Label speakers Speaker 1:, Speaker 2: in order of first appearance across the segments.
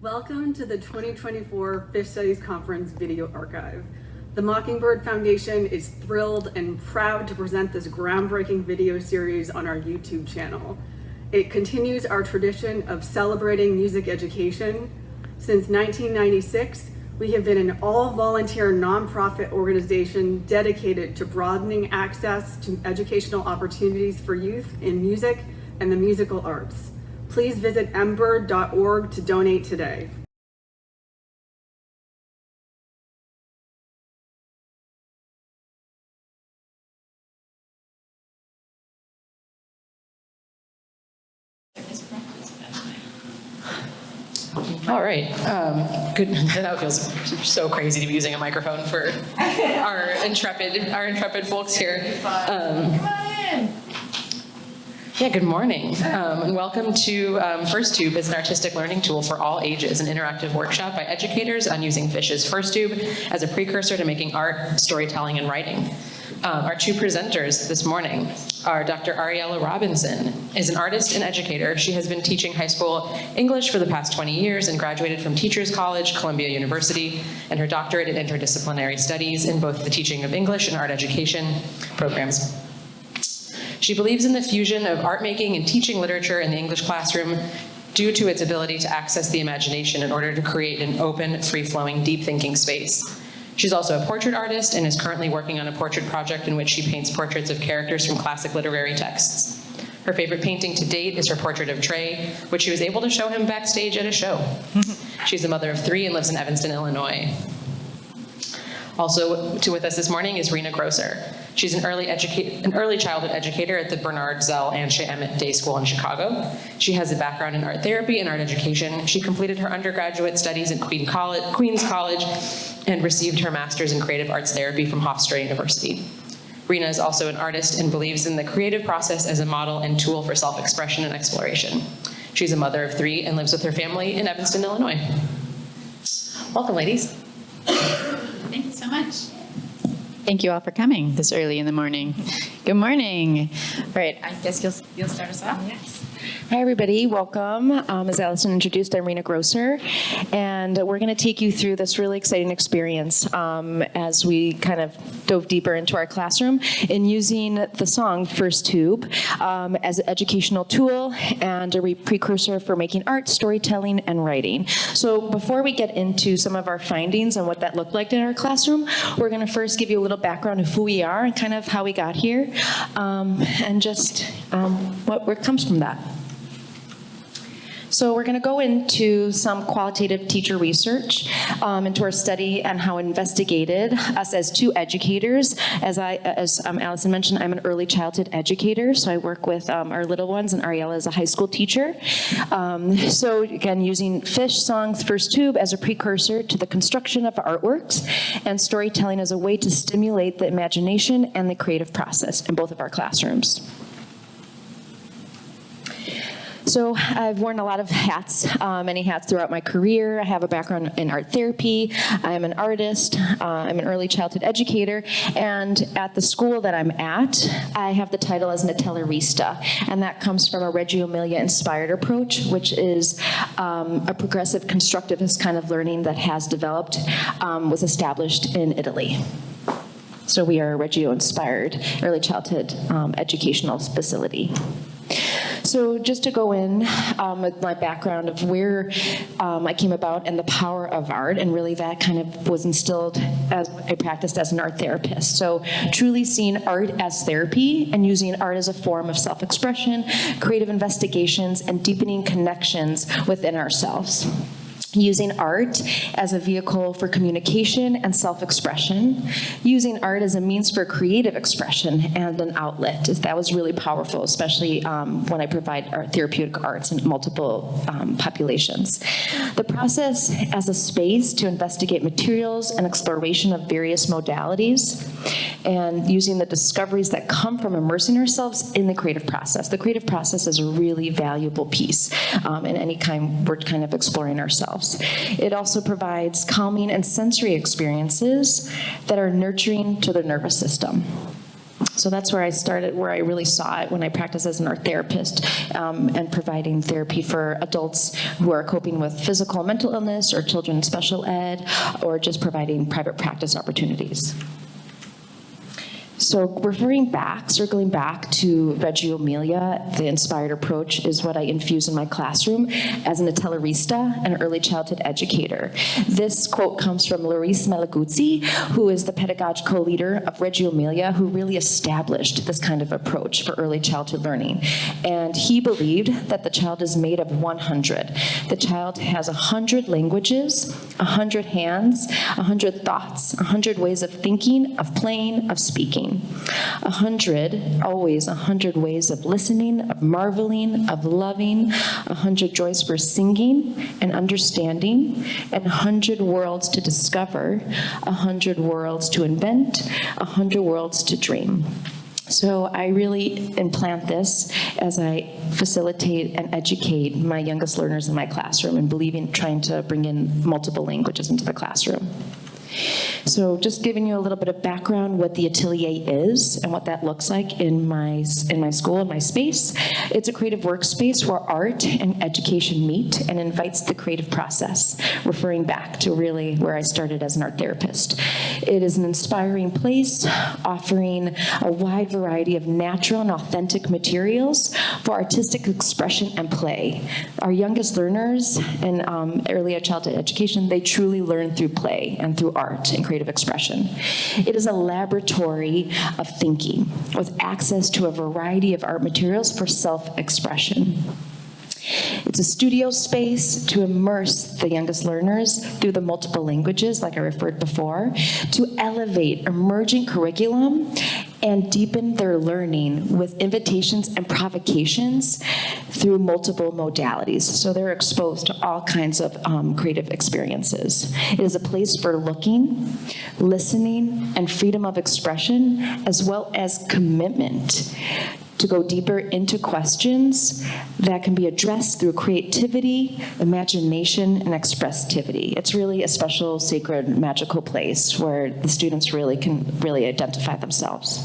Speaker 1: Welcome to the 2024 Phish Studies Conference Video Archive. The Mockingbird Foundation is thrilled and proud to present this groundbreaking video series on our YouTube channel. It continues our tradition of celebrating music education. Since 1996, we have been an all-volunteer nonprofit organization dedicated to broadening access to educational opportunities for youth in music and the musical arts. Please visit mbird.org to donate today.
Speaker 2: All right, good. That feels so crazy to be using a microphone for our intrepid folks here.
Speaker 3: Come on in.
Speaker 2: Yeah, good morning, and welcome to First Tube is an artistic learning tool for all ages, an interactive workshop by educators on using Phish's First Tube as a precursor to making art, storytelling, and writing. Our two presenters this morning are Dr. Ariela Robinson is an artist and educator. She has been teaching high school English for the past 20 years and graduated from Teachers College, Columbia University, and her doctorate in interdisciplinary studies in both the teaching of English and art education programs. She believes in the fusion of art making and teaching literature in the English classroom due to its ability to access the imagination in order to create an open, free-flowing, deep-thinking space. She's also a portrait artist and is currently working on a portrait project in which she paints portraits of characters from classic literary texts. Her favorite painting to date is her portrait of Trey, which she was able to show him backstage at a show. She's a mother of 3 and lives in Evanston, Illinois. Also with us this morning is Rena Grosser. She's an early childhood educator at the Bernard Zell Anshe Emmett Day School in Chicago. She has a background in art therapy and art education. She completed her undergraduate studies at Queens College and received her master's in creative arts therapy from Hofstra University. Rena is also an artist and believes in the creative process as a model and tool for self-expression and exploration. She's a mother of 3 and lives with her family in Evanston, Illinois. Welcome, ladies.
Speaker 3: Thank you so much.
Speaker 4: Thank you all for coming this early in the morning. Good morning. All right, I guess you'll start us off.
Speaker 3: Yes.
Speaker 4: Hi, everybody. Welcome. As Allison introduced, I'm Rena Grosser, and we're going to take you through this really exciting experience as we kind of dove deeper into our classroom in using the song First Tube as an educational tool and a precursor for making art, storytelling, and writing. So before we get into some of our findings and what that looked like in our classroom, we're going to first give you a little background of who we are and kind of how we got here and just what comes from that. So we're going to go into some qualitative teacher research into our study and how it investigated us as 2 educators. As Allison mentioned, I'm an early childhood educator, so I work with our little ones, and Ariela is a high school teacher. So again, using Phish songs First Tube as a precursor to the construction of artworks and storytelling as a way to stimulate the imagination and the creative process in both of our classrooms. So I've worn a lot of hats, many hats throughout my career. I have a background in art therapy. I'm an artist. I'm an early childhood educator. And at the school that I'm at, I have the title as an Atelierista. And that comes from a Reggio Emilia-inspired approach, which is a progressive constructivist kind of learning that has developed, was established in Italy. So we are a Reggio-inspired early childhood educational facility. So just to go in with my background of where I came about and the power of art, and really that kind of was instilled as I practiced as an art therapist. So truly seeing art as therapy and using art as a form of self-expression, creative investigations, and deepening connections within ourselves. Using art as a vehicle for communication and self-expression, using art as a means for creative expression and an outlet. That was really powerful, especially when I provide art, therapeutic arts in multiple populations. The process as a space to investigate materials and exploration of various modalities, and using the discoveries that come from immersing ourselves in the creative process. The creative process is a really valuable piece in any kind we're kind of exploring ourselves. It also provides calming and sensory experiences that are nurturing to the nervous system. So that's where I started, where I really saw it when I practiced as an art therapist and providing therapy for adults who are coping with physical and mental illness, or children in special ed, or just providing private practice opportunities. So circling back to Reggio Emilia, the inspired approach is what I infuse in my classroom as an Atellarista and early childhood educator. This quote comes from Loris Malaguzzi, who is the pedagogical leader of Reggio Emilia, who really established this kind of approach for early childhood learning. And he believed that the child is made of 100. The child has 100 languages, 100 hands, 100 thoughts, 100 ways of thinking, of playing, of speaking. 100, always 100 ways of listening, of marveling, of loving, 100 joys for singing and understanding, and 100 worlds to discover, 100 worlds to invent, 100 worlds to dream. So I really implant this as I facilitate and educate my youngest learners in my classroom, and believe in trying to bring in multiple languages into the classroom. So just giving you a little bit of background what the atelier is and what that looks like in my school, in my space. It's a creative workspace where art and education meet and invites the creative process, referring back to really where I started as an art therapist. It is an inspiring place offering a wide variety of natural and authentic materials for artistic expression and play. Our youngest learners in early childhood education, they truly learn through play and through art and creative expression. It is a laboratory of thinking with access to a variety of art materials for self-expression. It's a studio space to immerse the youngest learners through the multiple languages, like I referred before, to elevate emerging curriculum and deepen their learning with invitations and provocations through multiple modalities. So they're exposed to all kinds of creative experiences. It is a place for looking, listening, and freedom of expression, as well as commitment to go deeper into questions that can be addressed through creativity, imagination, and expressivity. It's really a special, sacred, magical place where the students really can identify themselves.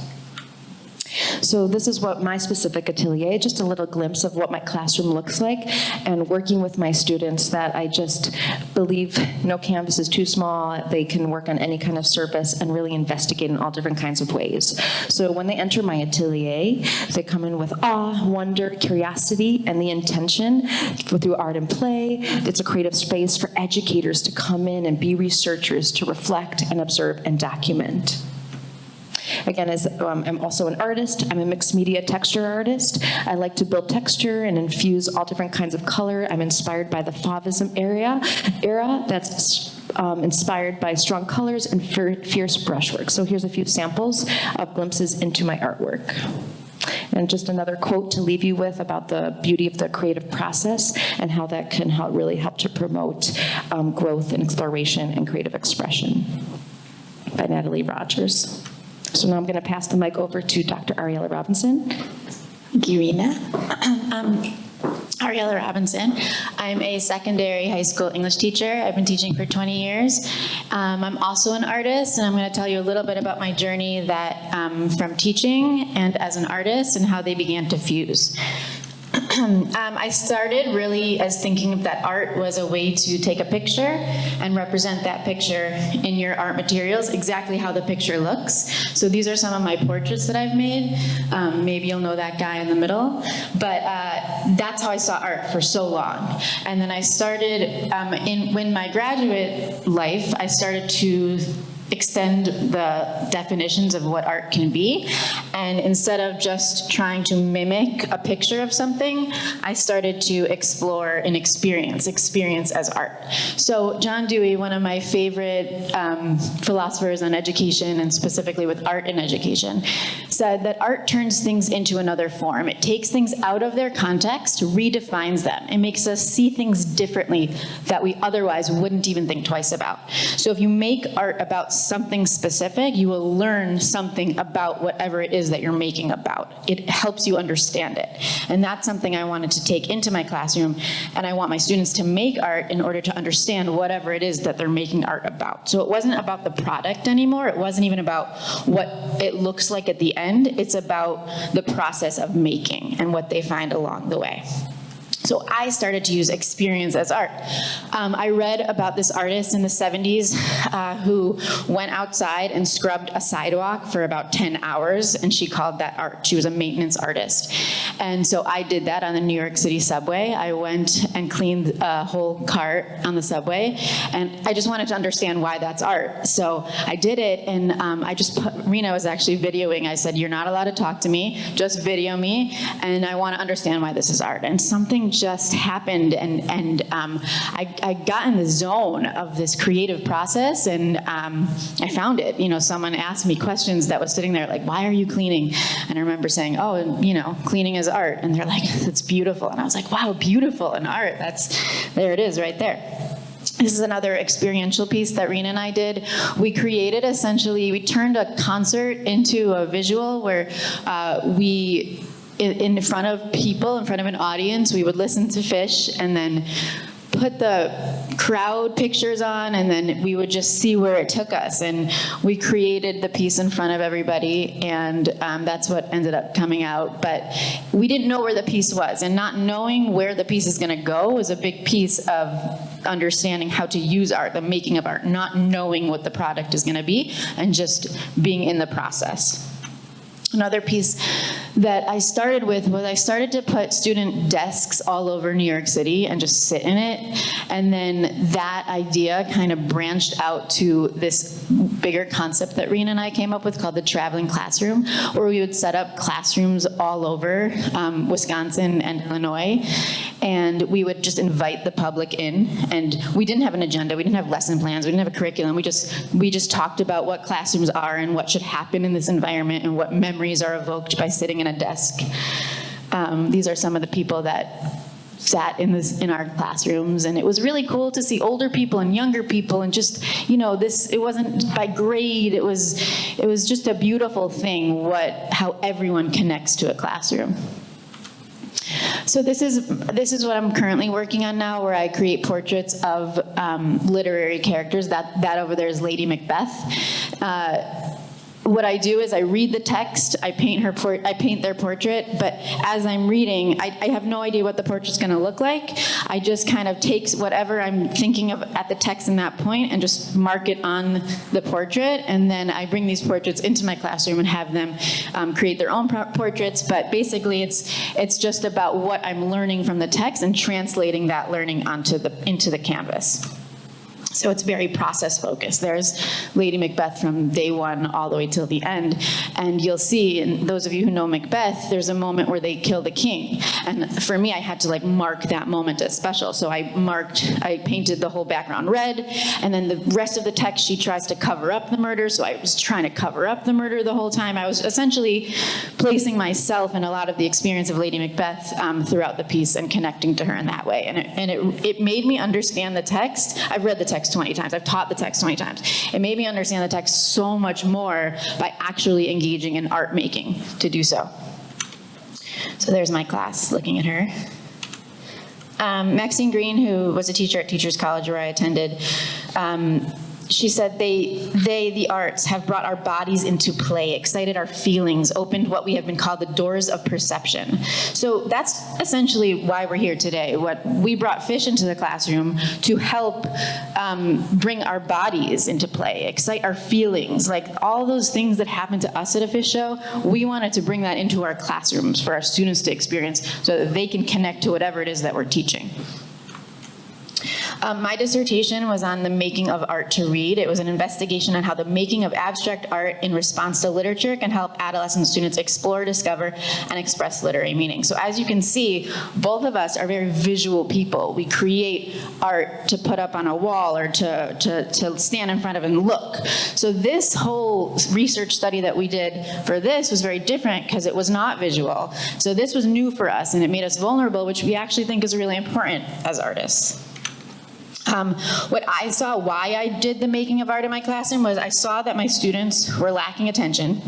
Speaker 4: So this is what my specific atelier, just a little glimpse of what my classroom looks like, and working with my students that I just believe no canvas is too small. They can work on any kind of surface and really investigate in all different kinds of ways. So when they enter my atelier, they come in with awe, wonder, curiosity, and the intention through art and play. It's a creative space for educators to come in and be researchers, to reflect and observe and document. Again, I'm also an artist. I'm a mixed media texture artist. I like to build texture and infuse all different kinds of color. I'm inspired by the Fauvism era that's inspired by strong colors and fierce brushwork. So here's a few samples of glimpses into my artwork. And just another quote to leave you with about the beauty of the creative process and how that can really help to promote growth and exploration and creative expression, by Natalie Rogers. So now I'm going to pass the mic over to Dr. Ariela Robinson.
Speaker 3: Thank you, Rena. Ariela Robinson. I'm a secondary high school English teacher. I've been teaching for 20 years. I'm also an artist, and I'm going to tell you a little bit about my journey from teaching and as an artist and how they began to fuse. I started really as thinking that art was a way to take a picture and represent that picture in your art materials, exactly how the picture looks. So these are some of my portraits that I've made. Maybe you'll know that guy in the middle. But that's how I saw art for so long. And then I started, in my graduate life, I started to extend the definitions of what art can be. And instead of just trying to mimic a picture of something, I started to explore an experience as art. So John Dewey, one of my favorite philosophers on education, and specifically with art and education, said that art turns things into another form. It takes things out of their context, redefines them. It makes us see things differently that we otherwise wouldn't even think twice about. So if you make art about something specific, you will learn something about whatever it is that you're making about. It helps you understand it. And that's something I wanted to take into my classroom, and I want my students to make art in order to understand whatever it is that they're making art about. So it wasn't about the product anymore. It wasn't even about what it looks like at the end. end. It's about the process of making and what they find along the way. So I started to use experience as art. I read about this artist in the 70s who went outside and scrubbed a sidewalk for about 10 hours, and she called that art. She was a maintenance artist. And so I did that on the New York City subway. I went and cleaned a whole cart on the subway, and I just wanted to understand why that's art. So I did it, and Rena was actually videoing. I said, you're not allowed to talk to me, just video me, and I want to understand why this is art. And something just happened, and I got in the zone of this creative process, and I found it. Someone asked me questions that was sitting there like, why are you cleaning? And I remember saying, oh, cleaning is art. And they're like, it's beautiful. And I was like, wow, beautiful and art. There it is right there. This is another experiential piece that Rena and I did. We turned a concert into a visual where in front of people, in front of an audience, we would listen to Phish and then put the crowd pictures on, and then we would just see where it took us. And we created the piece in front of everybody, and that's what ended up coming out. But we didn't know where the piece was, and not knowing where the piece is going to go was a big piece of understanding how to use art, the making of art, not knowing what the product is going to be, and just being in the process. Another piece that I started with was I started to put student desks all over New York City and just sit in it. And then that idea kind of branched out to this bigger concept that Rena and I came up with called the traveling classroom, where we would set up classrooms all over Wisconsin and Illinois. And we would just invite the public in. And we didn't have an agenda. We didn't have lesson plans. We didn't have a curriculum. We just talked about what classrooms are and what should happen in this environment and what memories are evoked by sitting in a desk. These are some of the people that sat in our classrooms, and it was really cool to see older people and younger people, and just it wasn't by grade. It was just a beautiful thing how everyone connects to a classroom. So this is what I'm currently working on now, where I create portraits of literary characters. That over there is Lady Macbeth. What I do is I read the text, I paint their portrait, but as I'm reading, I have no idea what the portrait's going to look like. I just kind of take whatever I'm thinking of at the text in that point and just mark it on the portrait, and then I bring these portraits into my classroom and have them create their own portraits. But basically, it's just about what I'm learning from the text and translating that learning into the canvas. So it's very process focused. There's Lady Macbeth from day one all the way till the end. And you'll see, and those of you who know Macbeth, there's a moment where they kill the king. And for me, I had to mark that moment as special. So I painted the whole background red, and then the rest of the text, she tries to cover up the murder. So I was trying to cover up the murder the whole time. I was essentially placing myself in a lot of the experience of Lady Macbeth throughout the piece and connecting to her in that way. And it made me understand the text. I've read the text 20 times. I've taught the text 20 times. It made me understand the text so much more by actually engaging in art making to do so. So there's my class, looking at her. Maxine Green, who was a teacher at Teachers College where I attended, she said, the arts, have brought our bodies into play, excited our feelings, opened what we have been called the doors of perception. So that's essentially why we're here today. We brought Phish into the classroom to help bring our bodies into play, excite our feelings, like all those things that happen to us at a Phish show. We wanted to bring that into our classrooms for our students to experience so that they can connect to whatever it is that we're teaching. My dissertation was on the making of art to read. It was an investigation on how the making of abstract art in response to literature can help adolescent students explore, discover, and express literary meaning. So as you can see, both of us are very visual people. We create art to put up on a wall or to stand in front of and look. So this whole research study that we did for this was very different because it was not visual. So this was new for us, and it made us vulnerable, which we actually think is really important as artists. What I saw, why I did the making of art in my classroom, was I saw that my students were lacking attention.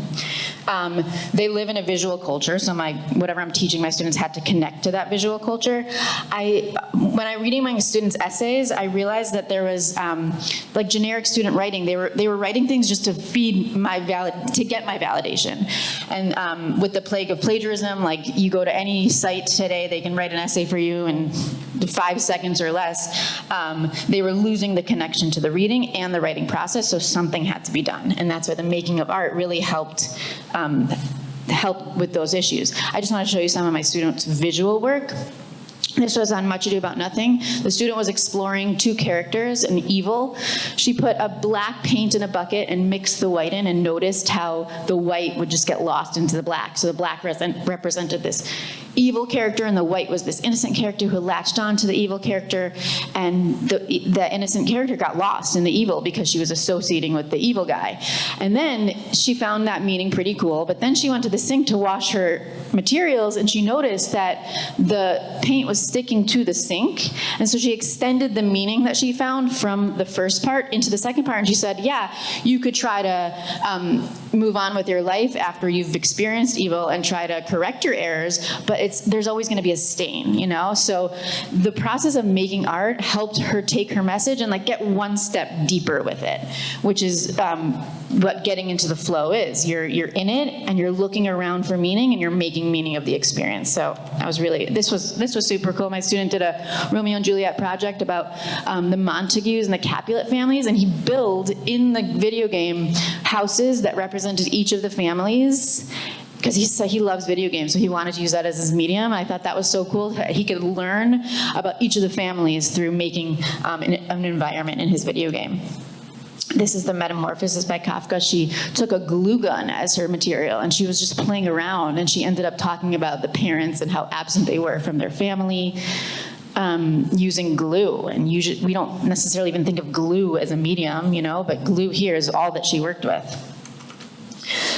Speaker 3: They live in a visual culture, so whatever I'm teaching my students had to connect to that visual culture. When when I reading my students' essays, I realized that there was like generic student writing. They were writing things just to feed to get my validation. And with the plague of plagiarism, like you go to any site today, they can write an essay for you in 5 seconds or less. They were losing the connection to the reading and the writing process, so something had to be done. And that's why the making of art really helped with those issues. I just want to show you some of my students' visual work. This was on Much Ado About Nothing. The student was exploring two characters, an evil. She put a black paint in a bucket and mixed the white in and noticed how the white would just get lost into the black. So the black represented this evil character and the white was this innocent character who latched on to the evil character, and the innocent character got lost in the evil because she was associating with the evil guy. And then she found that meaning pretty cool, but then she went to the sink to wash her materials and she noticed that the paint was sticking to the sink, and so she extended the meaning that she found from the first part into the second part, and she said, yeah, you could try to move on with your life after you've experienced evil and try to correct your errors, but there's always going to be a stain, you know? So the process of making art helped her take her message and like get one step deeper with it, which is what getting into the flow is. You're in it and you're looking around for meaning and you're making meaning of the experience. So that was really, this was super cool. My student did a Romeo and Juliet project about the Montagues and the Capulet families, and he built in the video game houses that represented each of the families, because he said he loves video games, so he wanted to use that as his medium. I thought that was so cool. He could learn about each of the families through making an environment in his video game. This is the Metamorphosis by Kafka. She took a glue gun as her material, and she was just playing around, and she ended up talking about the parents and how absent they were from their family, using glue. And usually, we don't necessarily even think of glue as a medium, you know, but glue here is all that she worked with.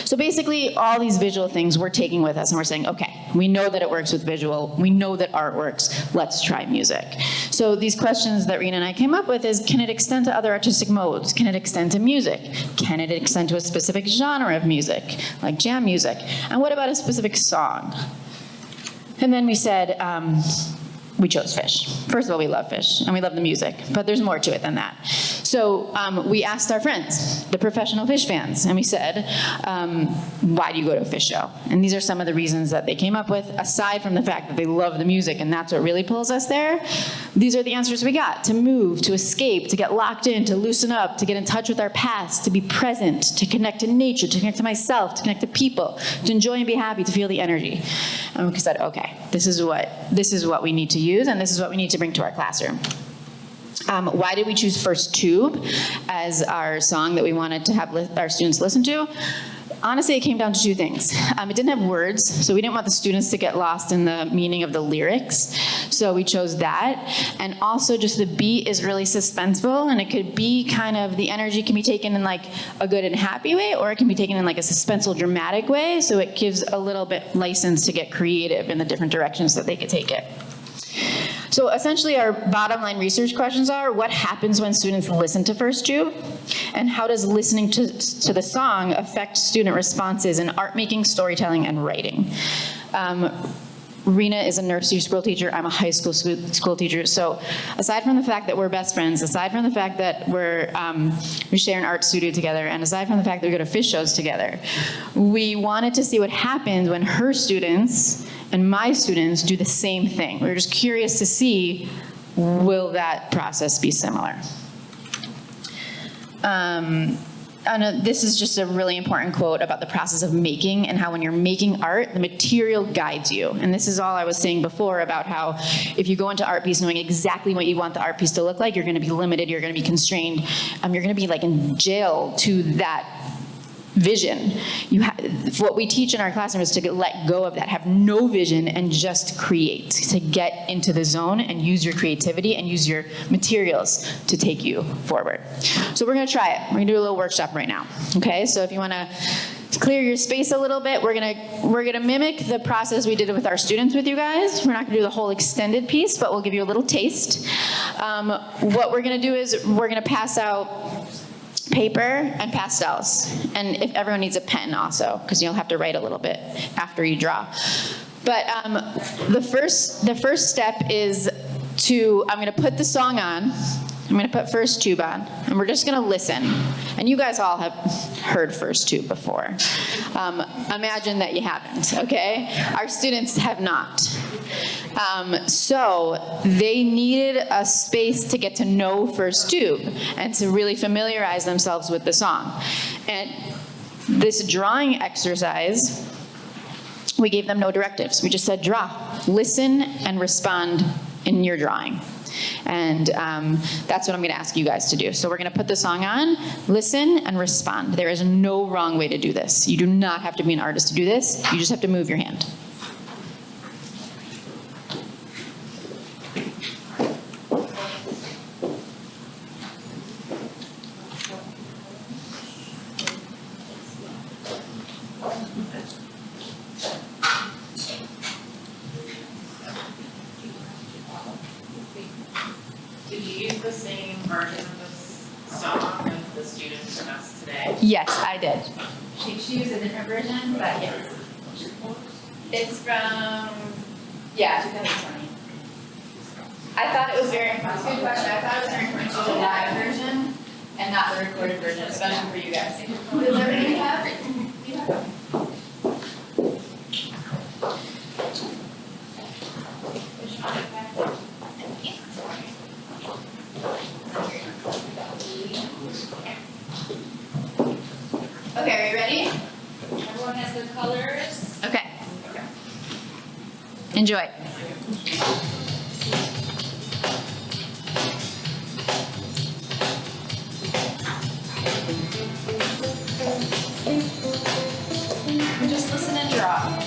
Speaker 3: So basically, all these visual things we're taking with us, and we're saying, okay, we know that it works with visual, we know that art works, let's try music. So these questions that Rena and I came up with is, can it extend to other artistic modes? Can it extend to music? Can it extend to a specific genre of music, like jam music? And what about a specific song? And then we said, we chose Phish. First of all, we love Phish, and we love the music, but there's more to it than that. So we asked our friends, the professional Phish fans, and we said, why do you go to a Phish show? And these are some of the reasons that they came up with, aside from the fact that they love the music, and that's what really pulls us there. These are the answers we got: to move, to escape, to get locked in, to loosen up, to get in touch with our past, to be present, to connect to nature, to connect to myself, to connect to people, to enjoy and be happy, to feel the energy. And we said, okay, this is what we need to use, and this is what we need to bring to our classroom. Why did we choose First Tube as our song that we wanted to have our students listen to? Honestly, it came down to two things. It didn't have words, so we didn't want the students to get lost in the meaning of the lyrics. So we chose that. And also just the beat is really suspenseful, and it could be kind of, the energy can be taken in like a good and happy way, or it can be taken in like a suspenseful, dramatic way. So it gives a little bit license to get creative in the different directions that they could take it. So essentially our bottom line research questions are, what happens when students listen to First Tube? And how does listening to the song affect student responses in art making, storytelling, and writing? Rena is a nursery school teacher. I'm a high school teacher. So aside from the fact that we're best friends, aside from the fact that we share an art studio together, and aside from the fact that we go to Phish shows together, we wanted to see what happens when her students and my students do the same thing. We were just curious to see, will that process be similar? This is just a really important quote about the process of making, and how when you're making art, the material guides you. And this is all I was saying before about how if you go into art piece knowing exactly what you want the art piece to look like, you're going to be limited, you're going to be constrained, you're going to be like in jail to that vision. What we teach in our classroom is to let go of that, have no vision, and just create, to get into the zone and use your creativity and use your materials to take you forward. So we're going to try it. We're going to do a little workshop right now. Okay, so if you want to clear your space a little bit, we're gonna mimic the process we did with our students with you guys. We're not gonna do the whole extended piece, but we'll give you a little taste. What we're gonna do is we're gonna pass out paper and pastels, and if everyone needs a pen also, because you'll have to write a little bit after you draw. But the first step is I'm going to put the song on. I'm going to put first tube on, and we're just going to listen. And you guys all have heard first tube before. Imagine that you haven't, okay? Our students have not. So they needed a space to get to know first tube and to really familiarize themselves with the song. And this drawing exercise, we gave them no directives. We just said, draw, listen, and respond in your drawing. And that's what I'm going to ask you guys to do. So we're going to put the song on, listen, and respond. There is no wrong way to do this. You do not have to be an artist to do this. You just have to move your hand.
Speaker 2: Did you use the same version of this song with the students from us today?
Speaker 3: Yes, I did. She used a different version, but yes. It's from, 2020. I thought it was very important. Good question. I thought it was very important to use the live version and not the recorded version, especially for you guys. Does everybody have it? Okay, are you ready?
Speaker 5: Everyone has their colors.
Speaker 3: Okay. Enjoy. Just listen and draw.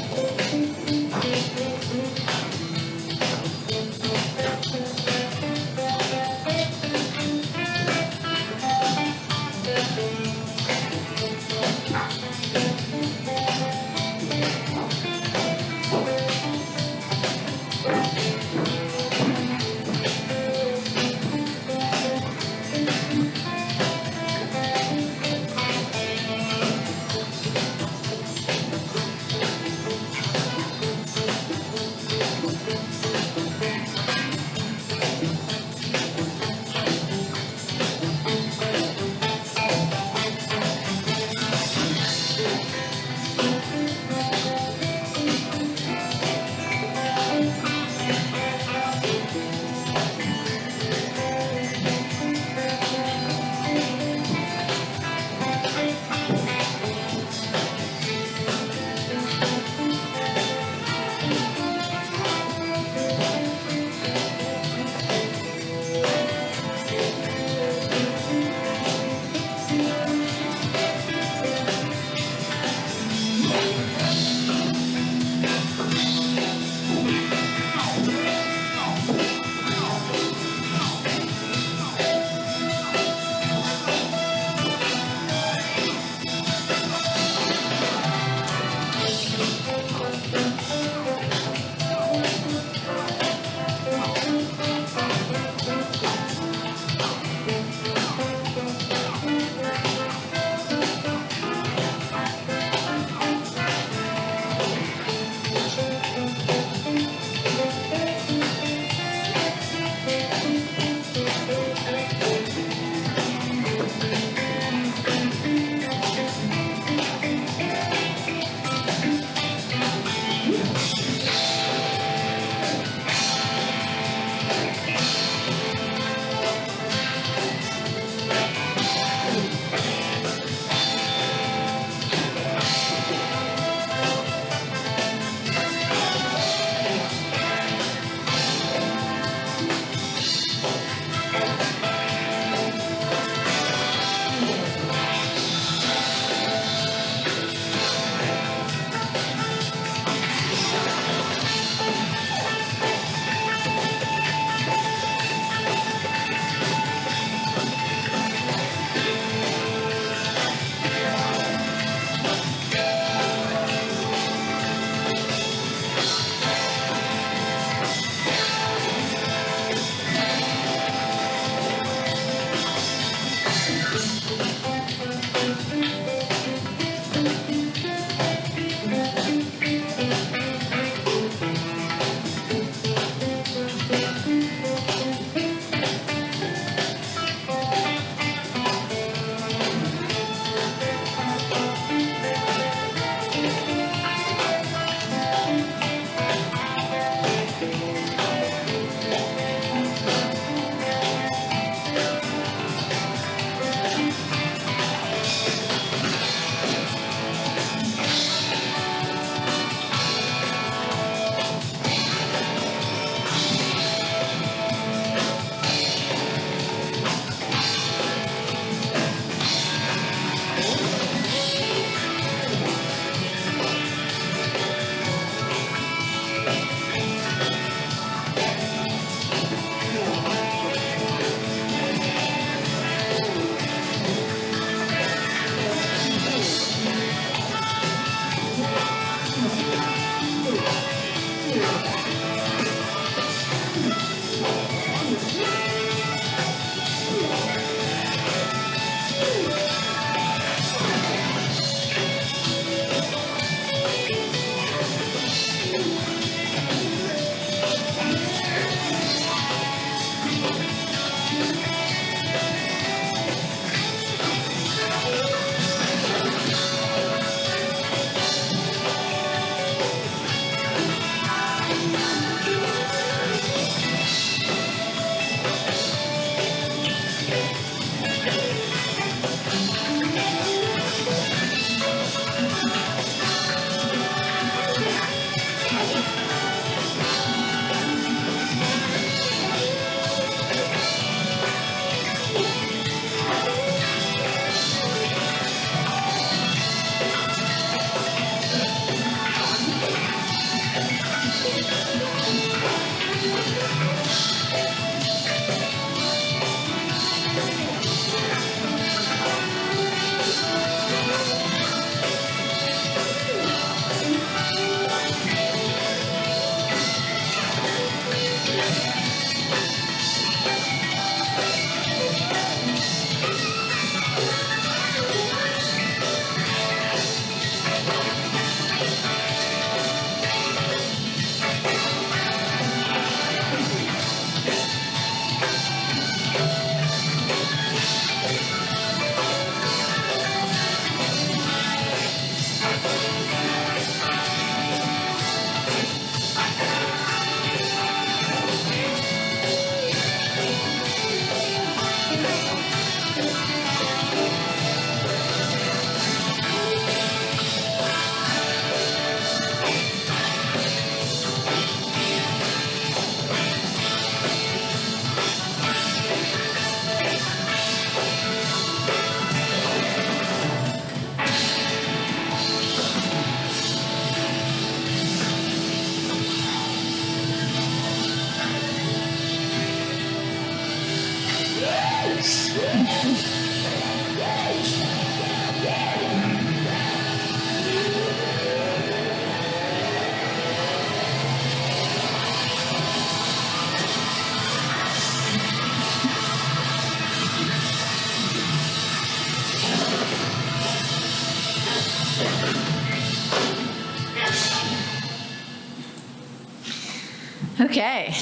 Speaker 3: Okay.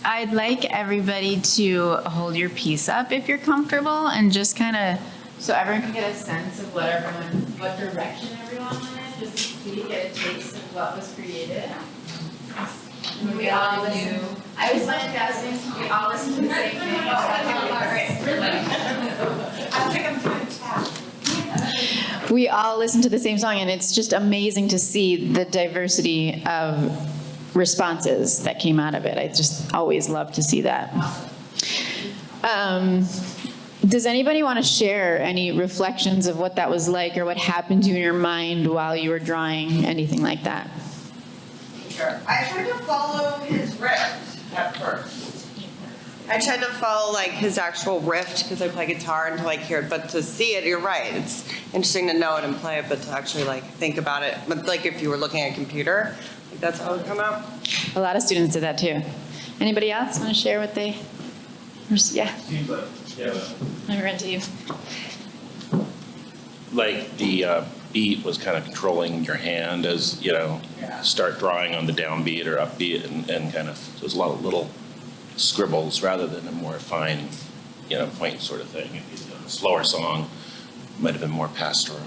Speaker 3: I'd like everybody to hold your piece up if you're comfortable and just kind of, so everyone can get a sense of what direction everyone went, just so you get a taste of what was created. We all listen. I was like asking, we all listen to the same thing.
Speaker 5: I think I'm doing tap.
Speaker 3: We all listen to the same song, and it's just amazing to see the diversity of responses that came out of it. I just always love to see that. Does anybody want to share any reflections of what that was like or what happened to you in your mind while you were drawing, anything like that?
Speaker 6: Sure. I tried to follow his riff at first. I tried to follow like his actual riff because I play guitar and to like hear it, but to see it, you're right. It's interesting to know it and play it, but to actually like think about it. But like if you were looking at a computer, like that's how it would come out.
Speaker 3: A lot of students did that too. Anybody else want to share what they? Yeah. I ran to you.
Speaker 7: Like the beat was kind of controlling your hand as, you know, start drawing on the downbeat or upbeat and kind of, so there's a lot of little scribbles rather than a more fine, you know, point sort of thing. If you know, a slower song might have been more pastoral,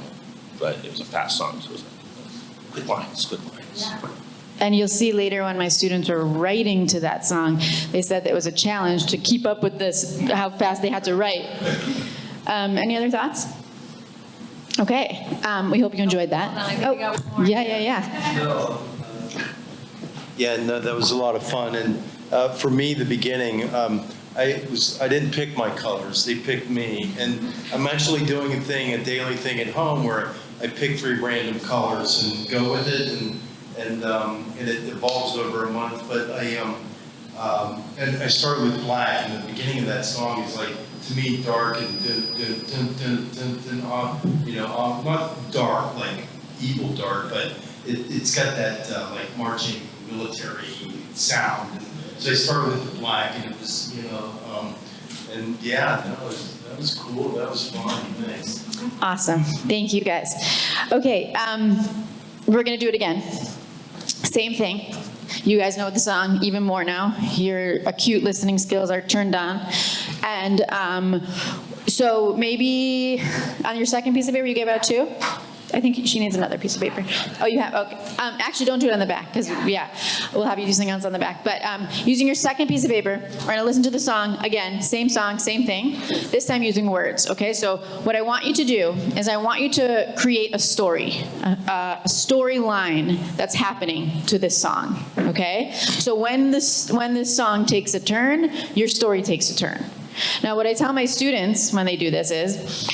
Speaker 7: but it was a fast song, so it was quick lines, quick lines.
Speaker 3: Yeah. And you'll see later when my students were writing to that song, they said that it was a challenge to keep up with this, how fast they had to write. Any other thoughts? Okay, we hope you enjoyed that. Oh, yeah.
Speaker 8: Yeah, no, that was a lot of fun. And for me, the beginning, I didn't pick my colors; they picked me. And I'm actually doing a daily thing at home where I pick 3 random colors and go with it, and it evolves over a month. But I started with black, and the beginning of that song is like, to me, dark and not dark like evil dark, but it's got that like marching military sound. So I started with the black, and it was, and yeah, that was cool. That was fun. Thanks.
Speaker 3: Awesome. Thank you, guys. Okay, we're going to do it again. Same thing. You guys know the song even more now. Your acute listening skills are turned on. And so maybe on your second piece of paper, you gave out 2? I think she needs another piece of paper. Oh, you have? Okay. Actually, don't do it on the back, because, we'll have you do something else on the back. But using your second piece of paper, we're going to listen to the song. Again, same song, same thing. This time using words, okay? So what I want you to do is I want you to create a story, a storyline that's happening to this song, okay? So when this song takes a turn, your story takes a turn. Now, what I tell my students when they do this is,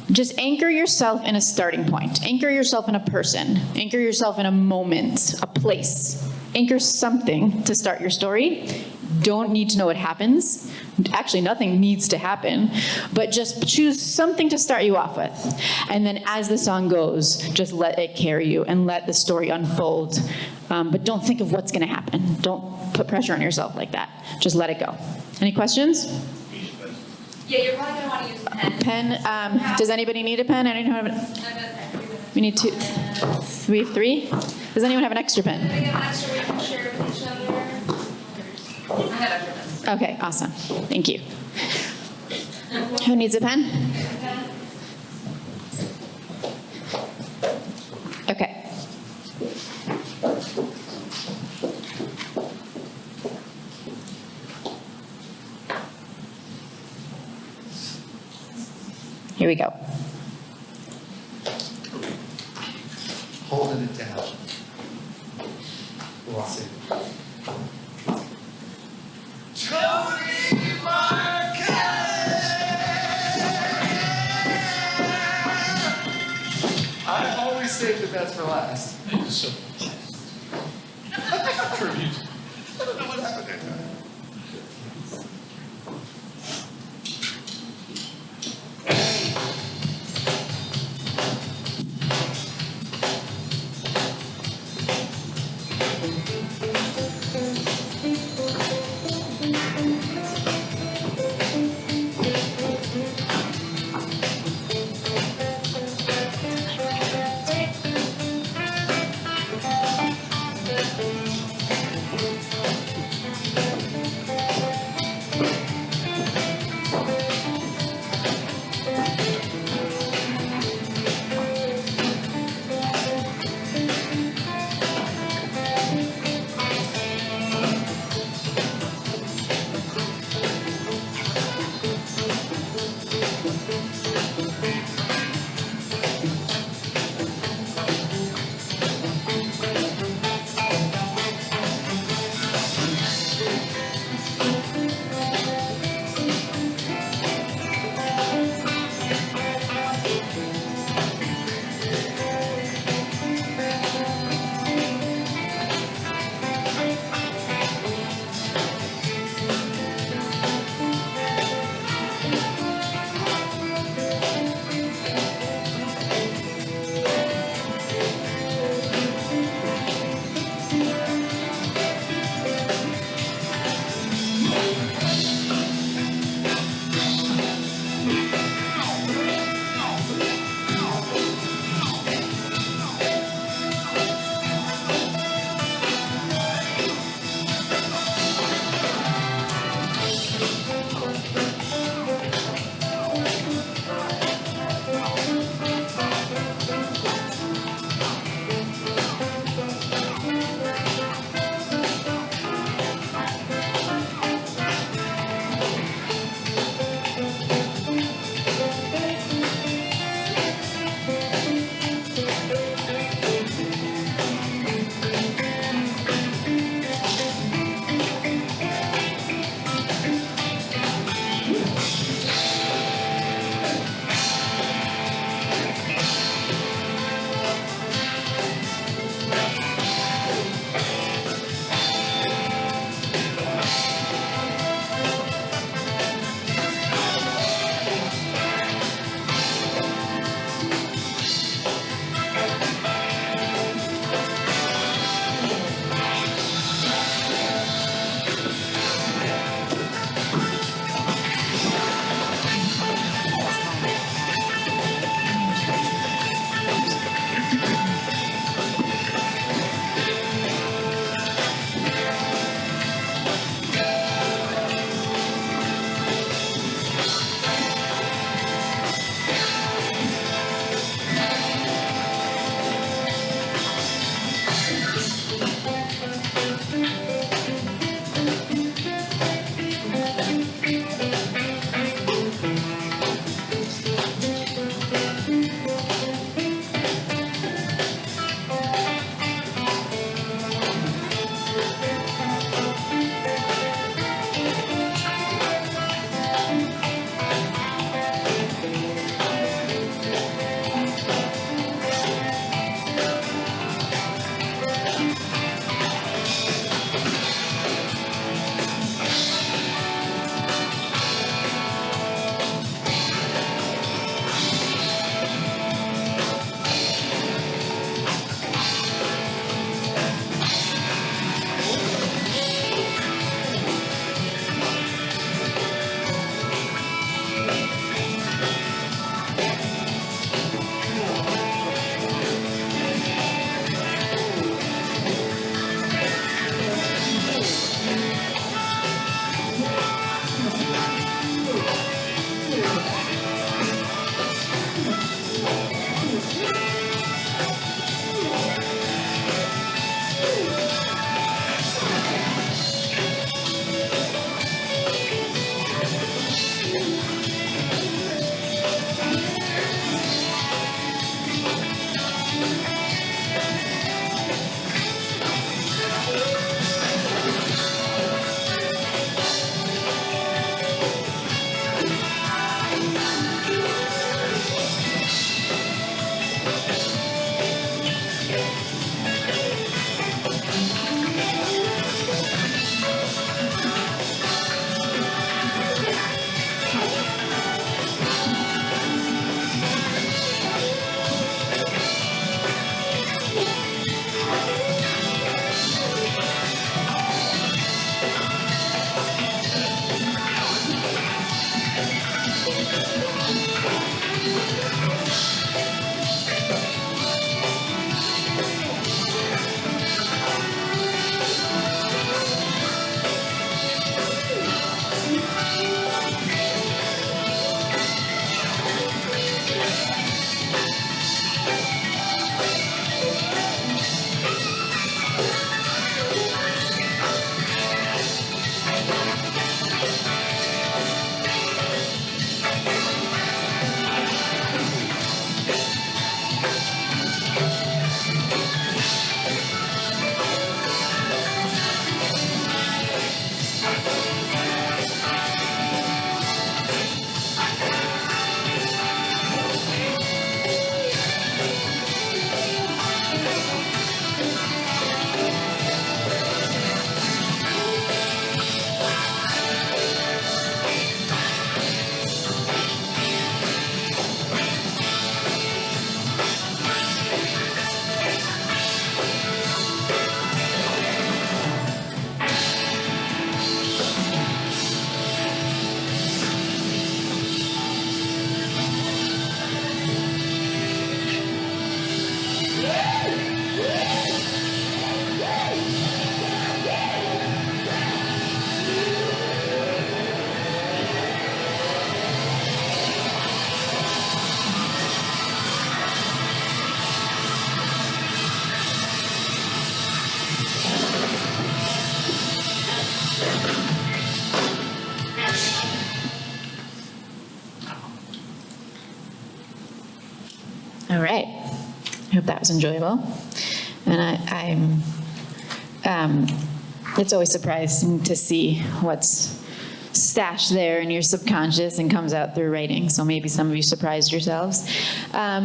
Speaker 3: just anchor yourself in a starting point. Anchor yourself in a person. Anchor yourself in a moment, a place. Anchor something to start your story. Don't need to know what happens. Actually, nothing needs to happen, but just choose something to start you off with. And then as the song goes, just let it carry you and let the story unfold. But don't think of what's gonna happen. Don't put pressure on yourself like that. Just let it go. Any questions?
Speaker 5: Yeah, you're probably gonna want to use a pen.
Speaker 3: Pen, does anybody need a pen? I don't know. We need 2, 3. Does anyone have an extra pen?
Speaker 5: Can we get an extra we can share with each other? I have extra pens.
Speaker 3: Okay, awesome. Thank you. Who needs a pen? Okay. Here we go.
Speaker 9: Holding it down. We'll see. I always save the best for last. Thank you so much. Tribute. I don't know what happened there.
Speaker 3: All right. I hope that was enjoyable. And it's always surprising to see what's stashed there in your subconscious and comes out through writing. So maybe some of you surprised yourselves. I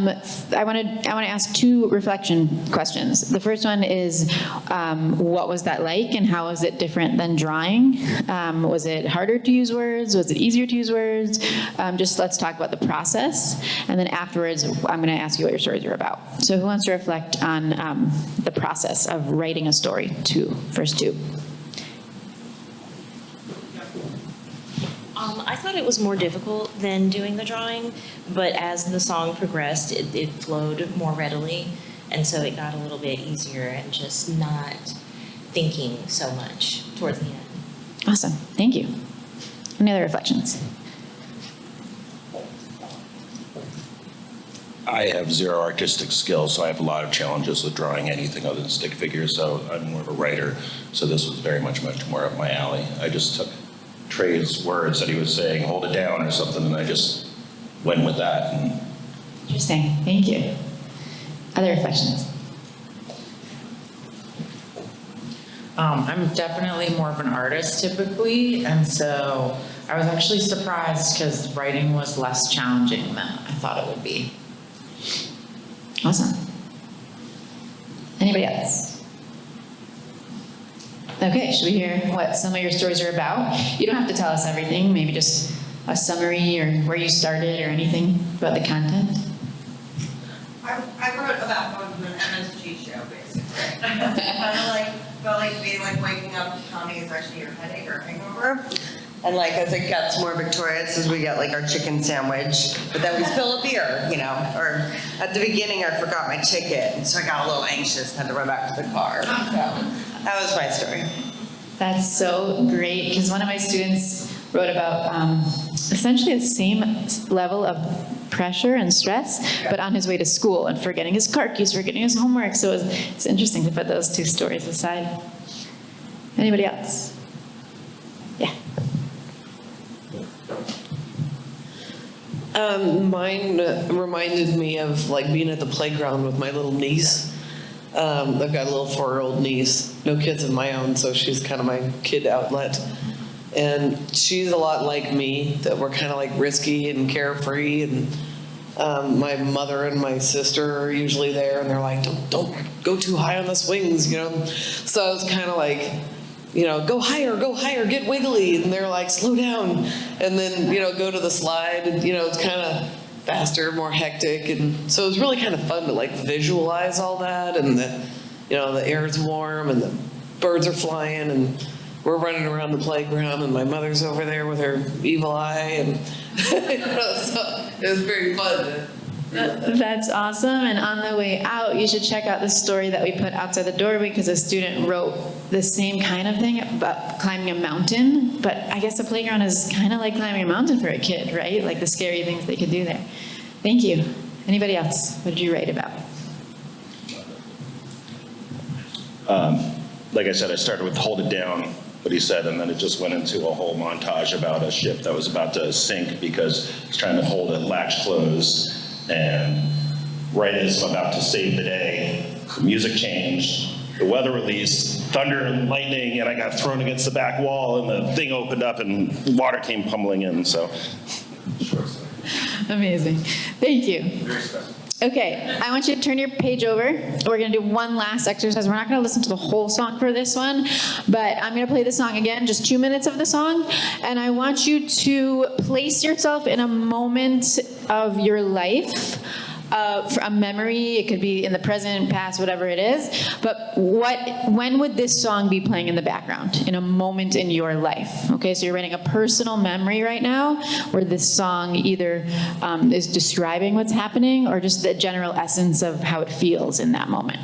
Speaker 3: want to ask 2 reflection questions. The first one is, what was that like, and how was it different than drawing? Was it harder to use words? Was it easier to use words? Just let's talk about the process, and then afterwards, I'm going to ask you what your stories are about. So who wants to reflect on the process of writing a story to First Tube?
Speaker 10: I thought it was more difficult than doing the drawing, but as the song progressed, it flowed more readily, and so it got a little bit easier and just not thinking so much towards the end.
Speaker 3: Awesome. Thank you. Any other reflections?
Speaker 7: I have 0 artistic skills, so I have a lot of challenges with drawing anything other than stick figures, so I'm more of a writer, so this was very much more up my alley. I just took Trey's words that he was saying, hold it down or something, and I just went with that. And
Speaker 3: Interesting. Thank you. Other reflections?
Speaker 11: I'm definitely more of an artist typically, and so I was actually surprised because writing was less challenging than I thought it would be.
Speaker 3: Awesome. Anybody else? Okay, should we hear what some of your stories are about? You don't have to tell us everything, maybe just a summary or where you started or anything about the content.
Speaker 6: I wrote about going to an MSG show, basically. Felt like being like waking up to Tommy is actually your headache or hangover. And like as it gets more victorious, as we get like our chicken sandwich, but then we spill a beer, you know. Or at the beginning, I forgot my ticket, and so I got a little anxious and had to run back to the car. So that was my story.
Speaker 3: That's so great, because one of my students wrote about essentially the same level of pressure and stress, but on his way to school and forgetting his car keys, forgetting his homework. So it's interesting to put those 2 stories aside. Anybody else? Yeah.
Speaker 9: Mine reminded me of like being at the playground with my little niece. I've got a little 4-year-old niece, no kids of my own, so she's kind of my kid outlet. And she's a lot like me, that we're kind of like risky and carefree. And my mother and my sister are usually there, and they're like, don't go too high on the swings, you know. So I was kind of like, you know, go higher, get wiggly. And they're like, slow down. And then, you know, go to the slide. And, you know, it's kind of faster, more hectic. And so it was really kind of fun to like visualize all that. And the, you know, the air's warm and the birds are flying and we're running around the playground and my mother's over there with her evil eye. And, you know, so it was very fun.
Speaker 3: That's awesome. And on the way out, you should check out the story that we put outside the doorway, because a student wrote the same kind of thing about climbing a mountain. But I guess the playground is kind of like climbing a mountain for a kid, right? Like the scary things they could do there. Thank you. Anybody else? What did you write about?
Speaker 7: like I said, I started with hold it down, what he said, and then it just went into a whole montage about a ship that was about to sink because it's trying to hold a latch closed. And right as I'm about to save the day, the music changed, the weather released, thunder and lightning, and I got thrown against the back wall, and the thing opened up, and water came pummeling in. So,
Speaker 3: Amazing. Thank you. Okay, I want you to turn your page over. We're going to do one last exercise. We're not going to listen to the whole song for this one, but I'm going to play the song again, just 2 minutes of the song, and I want you to place yourself in a moment of your life, for a memory. It could be in the present, past, whatever it is, but when would this song be playing in the background in a moment in your life? Okay, so you're writing a personal memory right now where this song either is describing what's happening or just the general essence of how it feels in that moment.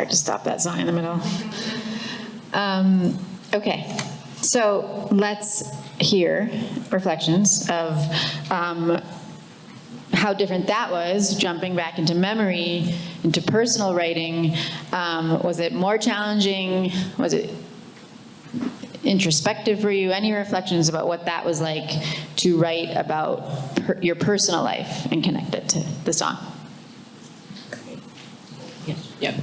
Speaker 3: hard to stop that song in the middle. Okay, so let's hear reflections of how different that was, jumping back into memory, into personal writing. Was it more challenging? Was it introspective for you? Any reflections about what that was like to write about your personal life and connect it to the song?
Speaker 2: Yep.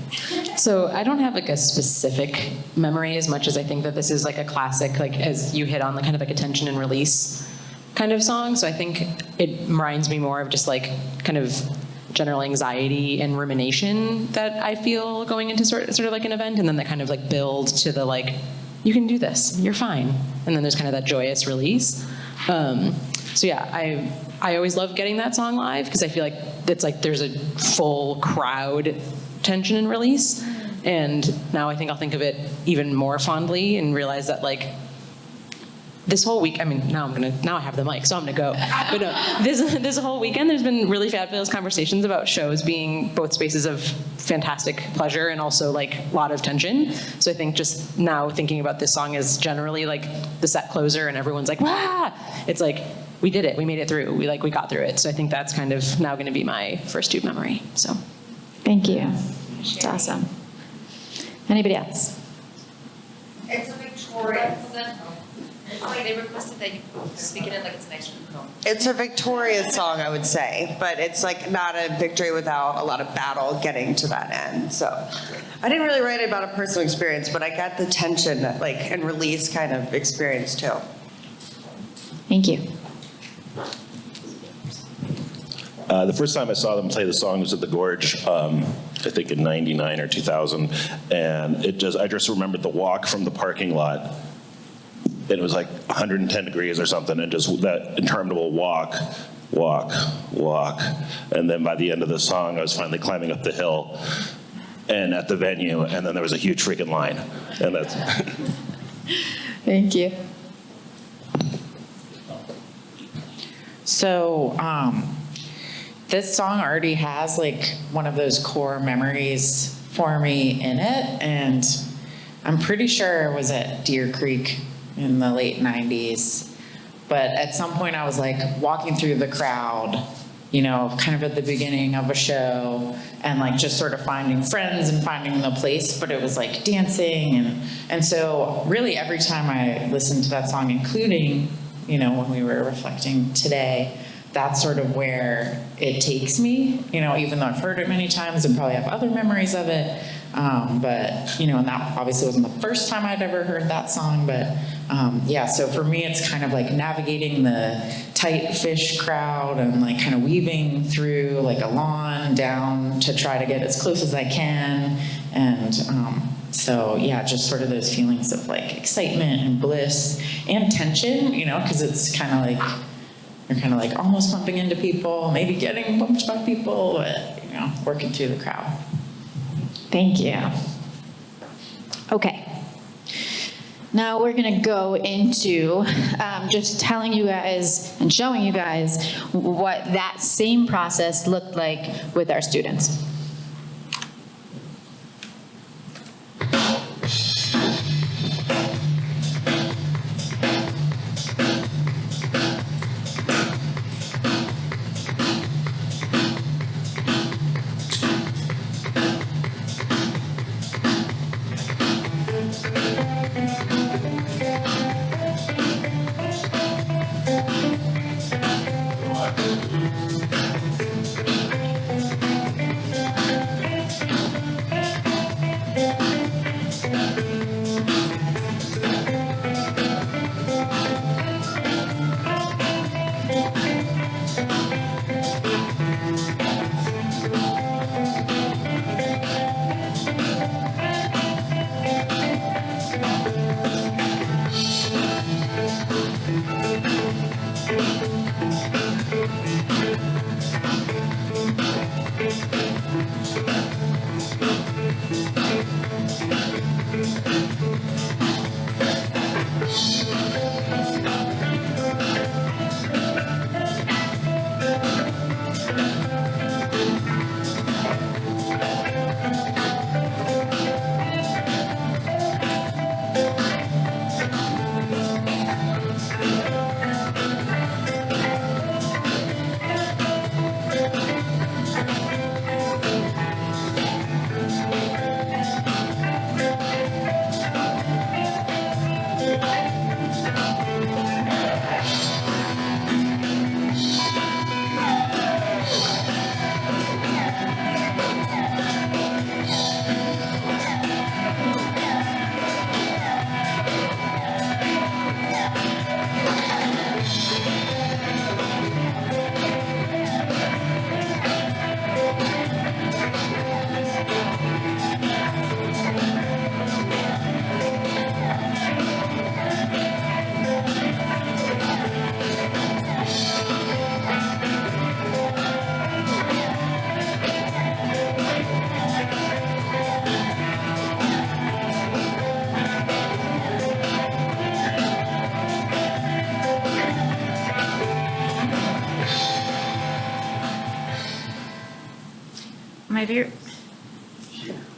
Speaker 2: So I don't have like a specific memory as much as I think that this is like a classic, like as you hit on, the kind of like attention and release kind of song. So I think it reminds me more of just like kind of general anxiety and rumination that I feel going into sort of like an event, and then that kind of like build to the like, you can do this, you're fine. And then there's kind of that joyous release. So yeah, I always love getting that song live because I feel like it's like there's a full crowd tension and release. And now I think I'll think of it even more fondly and realize that like this whole week, I mean, now I have the mic, so I'm gonna go. But no, this whole weekend, there's been really fabulous conversations about shows being both spaces of fantastic pleasure and also like a lot of tension. So I think just now thinking about this song as generally like the set closer and everyone's like, wah! It's like, we did it, we made it through, we got through it. So I think that's kind of now gonna be my first tube memory, so.
Speaker 3: Thank you, it's awesome. Anybody else?
Speaker 6: It's a victorious.
Speaker 5: It's like they requested that you speak it in like it's an extra.
Speaker 6: It's a victorious song, I would say, but it's like not a victory without a lot of battle getting to that end. So I didn't really write about a personal experience, but I got the tension like and release kind of experience too.
Speaker 3: Thank you.
Speaker 7: The first time I saw them play the song was at the Gorge, I think in '99 or 2000, and I just remembered the walk from the parking lot. And it was like 110 degrees or something, and just that interminable walk, and then by the end of the song, I was finally climbing up the hill, and at the venue, and then there was a huge freaking line, and that's.
Speaker 3: Thank you.
Speaker 11: So, this song already has like one of those core memories for me in it, and I'm pretty sure it was at Deer Creek in the late 90s. But at some point I was like walking through the crowd, you know, kind of at the beginning of a show, and like just sort of finding friends and finding the place, but it was like dancing. And so really every time I listened to that song, including, you know, when we were reflecting today, that's sort of where it takes me, you know, even though I've heard it many times and probably have other memories of it. But, you know, and that obviously wasn't the first time I'd ever heard that song, but yeah, so for me, it's kind of like navigating the tight Phish crowd and like kind of weaving through like a lawn down to try to get as close as I can. And so yeah, just sort of those feelings of like excitement and bliss and tension, you know, because it's kind of like, you're kind of like almost bumping into people, maybe getting bumped by people, but, you know, working through the crowd.
Speaker 3: Thank you. Okay. Now we're going to go into just telling you guys and showing you guys what that same process looked like with our students.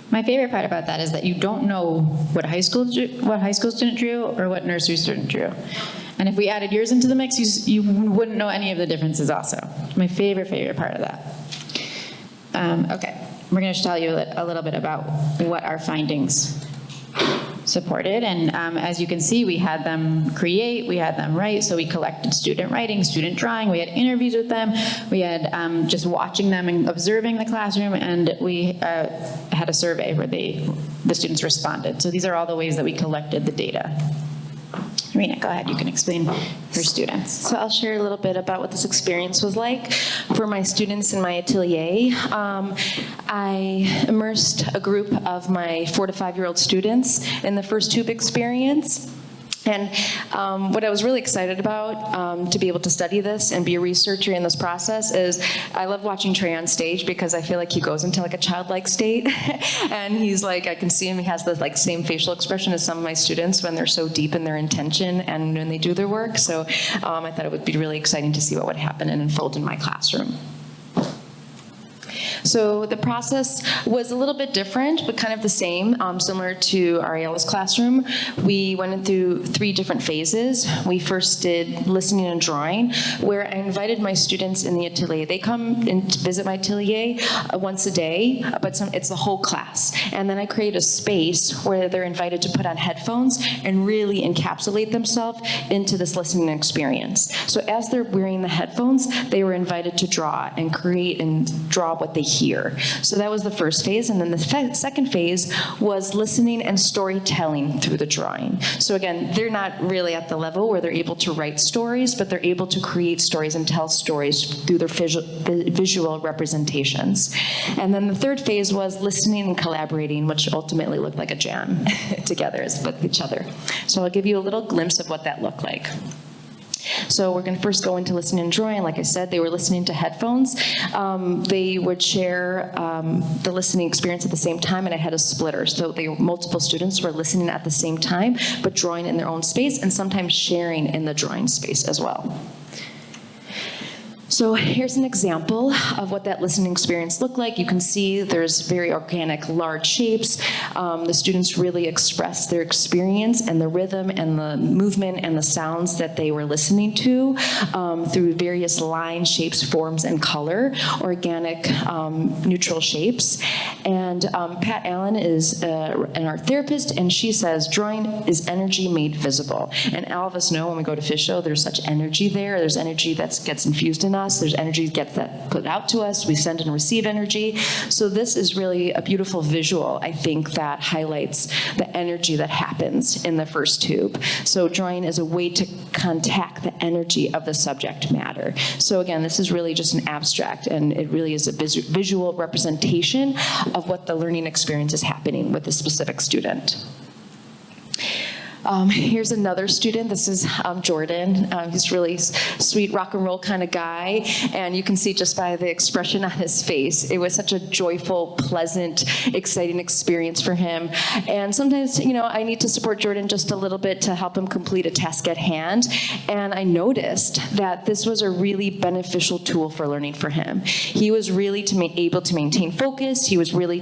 Speaker 3: My favorite part about that is that you don't know what high school student drew or what nursery student drew. And if we added yours into the mix, you wouldn't know any of the differences also. My favorite part of that. Okay, we're going to tell you a little bit about what our findings supported. And as you can see, we had them create, we had them write. So we collected student writing, student drawing. We had interviews with them. We had just watching them and observing the classroom. And we had a survey where the students responded. So these are all the ways that we collected the data. Rena, go ahead. You can explain for students.
Speaker 4: So I'll share a little bit about what this experience was like for my students in my atelier. I immersed a group of my 4 to 5-year-old students in the first tube experience. And what I was really excited about to be able to study this and be a researcher in this process is I love watching Trey on stage because I feel like he goes into like a childlike state. And he's like, I can see him, he has the like same facial expression as some of my students when they're so deep in their intention and when they do their work. So I thought it would be really exciting to see what would happen and unfold in my classroom. So the process was a little bit different, but kind of the same, similar to Ariela's classroom. We went through 3 different phases. We first did listening and drawing, where I invited my students in the atelier. They come and visit my atelier once a day, but it's the whole class. And then I create a space where they're invited to put on headphones and really encapsulate themselves into this listening experience. So as they're wearing the headphones, they were invited to draw and create and draw what they hear. So that was the first phase. And then the second phase was listening and storytelling through the drawing. So again, they're not really at the level where they're able to write stories, but they're able to create stories and tell stories through their visual representations. And then the third phase was listening and collaborating, which ultimately looked like a jam together with each other. So I'll give you a little glimpse of what that looked like. So we're going to first go into listening and drawing. Like I said, they were listening to headphones. They would share the listening experience at the same time, and I had a splitter. So multiple students were listening at the same time, but drawing in their own space and sometimes sharing in the drawing space as well. So here's an example of what that listening experience looked like. You can see there's very organic, large shapes. The students really expressed their experience and the rhythm and the movement and the sounds that they were listening to through various lines, shapes, forms, and color, organic, neutral shapes. And Pat Allen is an art therapist, and she says, drawing is energy made visible. And all of us know when we go to Phish Show, there's such energy there. There's energy that gets infused in us. There's energy that gets put out to us. We send and receive energy. So this is really a beautiful visual, I think, that highlights the energy that happens in the first tube. So drawing is a way to contact the energy of the subject matter. So again, this is really just an abstract, and it really is a visual representation of what the learning experience is happening with a specific student. Here's another student. This is Jordan. He's really sweet rock and roll kind of guy. And you can see just by the expression on his face, it was such a joyful, pleasant, exciting experience for him. And sometimes, I need to support Jordan just a little bit to help him complete a task at hand. And I noticed that this was a really beneficial tool for learning for him. He was really able to maintain focus. He was really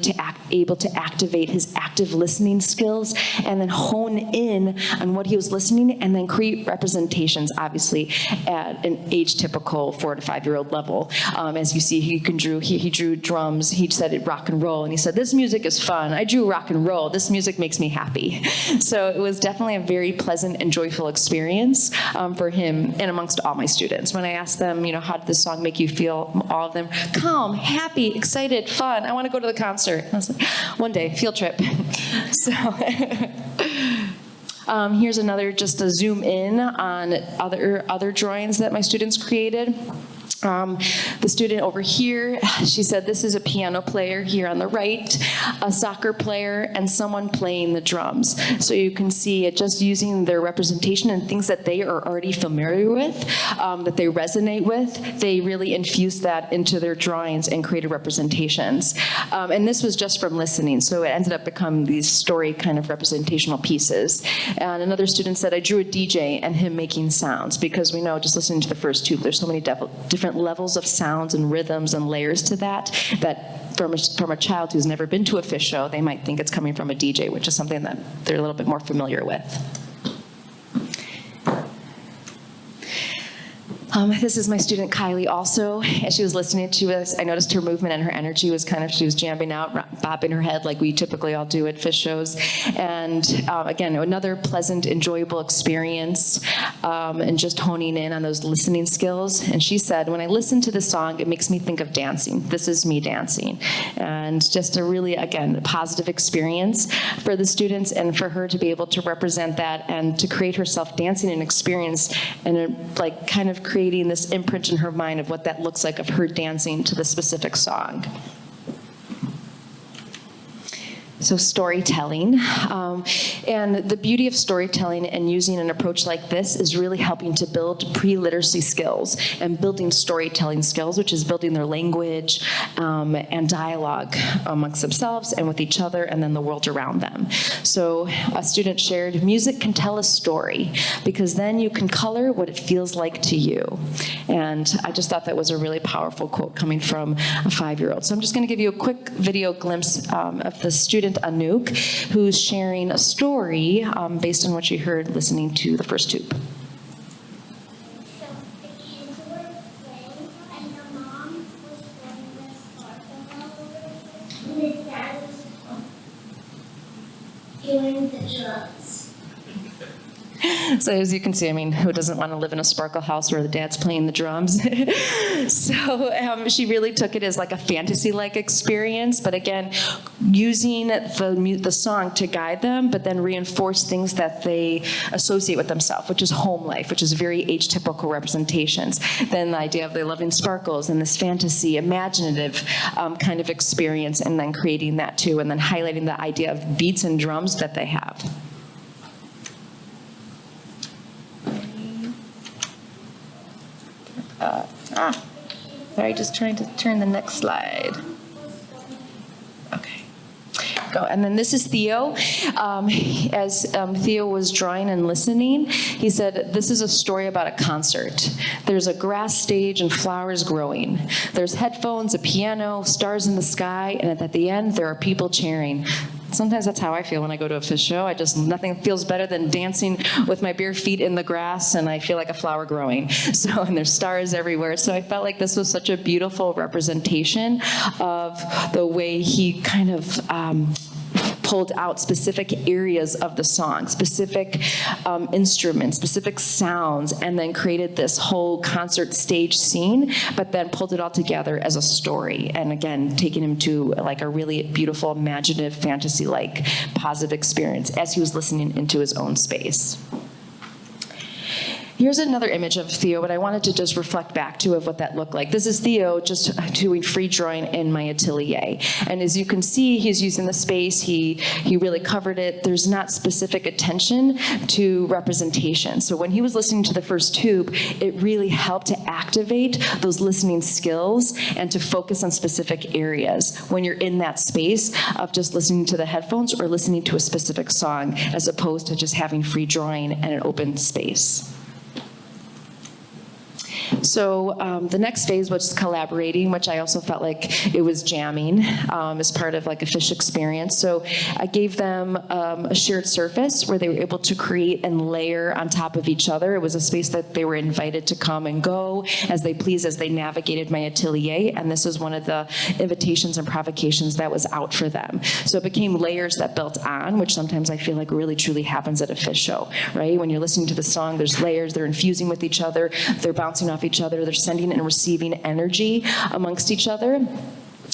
Speaker 4: able to activate his active listening skills and then hone in on what he was listening and then create representations, obviously, at an age-typical 4 to 5-year-old level. As you see, he drew drums. He said it rock and roll, and he said, this music is fun. I drew rock and roll. This music makes me happy. So it was definitely a very pleasant and joyful experience for him and amongst all my students. When I asked them, how did this song make you feel, all of them, calm, happy, excited, fun. I want to go to the concert. I was like, one day, field trip. So here's another, just a zoom in on other drawings that my students created. The student over here, she said this is a piano player here on the right, a soccer player, and someone playing the drums. So you can see it just using their representation and things that they are already familiar with, that they resonate with, they really infused that into their drawings and created representations. And this was just from listening, so it ended up becoming these story kind of representational pieces. And another student said, I drew a DJ and him making sounds, because we know just listening to the first tube, there's so many different different levels of sounds and rhythms and layers to that from a child who's never been to a Phish show, they might think it's coming from a DJ, which is something that they're a little bit more familiar with. This is my student Kylie also. As she was listening to us, I noticed her movement and her energy was she was jamming out, bopping her head like we typically all do at Phish shows. And again, another pleasant, enjoyable experience and just honing in on those listening skills. And she said, when I listen to the song, it makes me think of dancing. This is me dancing. And just a really, again, positive experience for the students and for her to be able to represent that and to create herself dancing an experience and like kind of creating this imprint in her mind of what that looks like of her dancing to the specific song. So storytelling. And the beauty of storytelling and using an approach like this is really helping to build pre-literacy skills and building storytelling skills, which is building their language and dialogue amongst themselves and with each other and then the world around them. So a student shared, music can tell a story because then you can color what it feels like to you. And I just thought that was a really powerful quote coming from a 5-year-old. So I'm just going to give you a quick video glimpse of the student Anouk, who's sharing a story based on what she heard listening to the first tube.
Speaker 12: So the kids were playing, and the mom was playing with sparkle all over, and the dad was doing the drums.
Speaker 4: So as you can see, I mean, who doesn't want to live in a sparkle house where the dad's playing the drums? So she really took it as like a fantasy-like experience, but again, using the song to guide them, but then reinforce things that they associate with themselves, which is home life, which is very age-typical representations. Then the idea of they loving sparkles and this fantasy, imaginative kind of experience, and then creating that too, and then highlighting the idea of beats and drums that they have. Sorry, just trying to turn the next slide. Okay. Go. And then this is Theo. As Theo was drawing and listening, he said, this is a story about a concert. There's a grass stage and flowers growing. There's headphones, a piano, stars in the sky, and at the end, there are people cheering. Sometimes that's how I feel when I go to a Phish show. Nothing feels better than dancing with my bare feet in the grass, and I feel like a flower growing. So, and there's stars everywhere. So I felt like this was such a beautiful representation of the way he kind of pulled out specific areas of the song, specific instruments, specific sounds, and then created this whole concert stage scene, but then pulled it all together as a story. And again, taking him to like a really beautiful, imaginative, fantasy-like positive experience as he was listening into his own space. Here's another image of Theo, but I wanted to just reflect back to of what that looked like. This is Theo just doing free drawing in my atelier. And as you can see, he's using the space. He really covered it. There's not specific attention to representation. So when he was listening to the first tube, it really helped to activate those listening skills and to focus on specific areas when you're in that space of just listening to the headphones or listening to a specific song, as opposed to just having free drawing and an open space. So the next phase was collaborating, which I also felt like it was jamming as part of like a Phish experience. So I gave them a shared surface where they were able to create and layer on top of each other. It was a space that they were invited to come and go as they pleased as they navigated my atelier. And this was one of the invitations and provocations that was out for them. So it became layers that built on, which sometimes I feel like really truly happens at a Phish show, right? When you're listening to the song, there's layers, they're infusing with each other, they're bouncing off each other, they're sending and receiving energy amongst each other.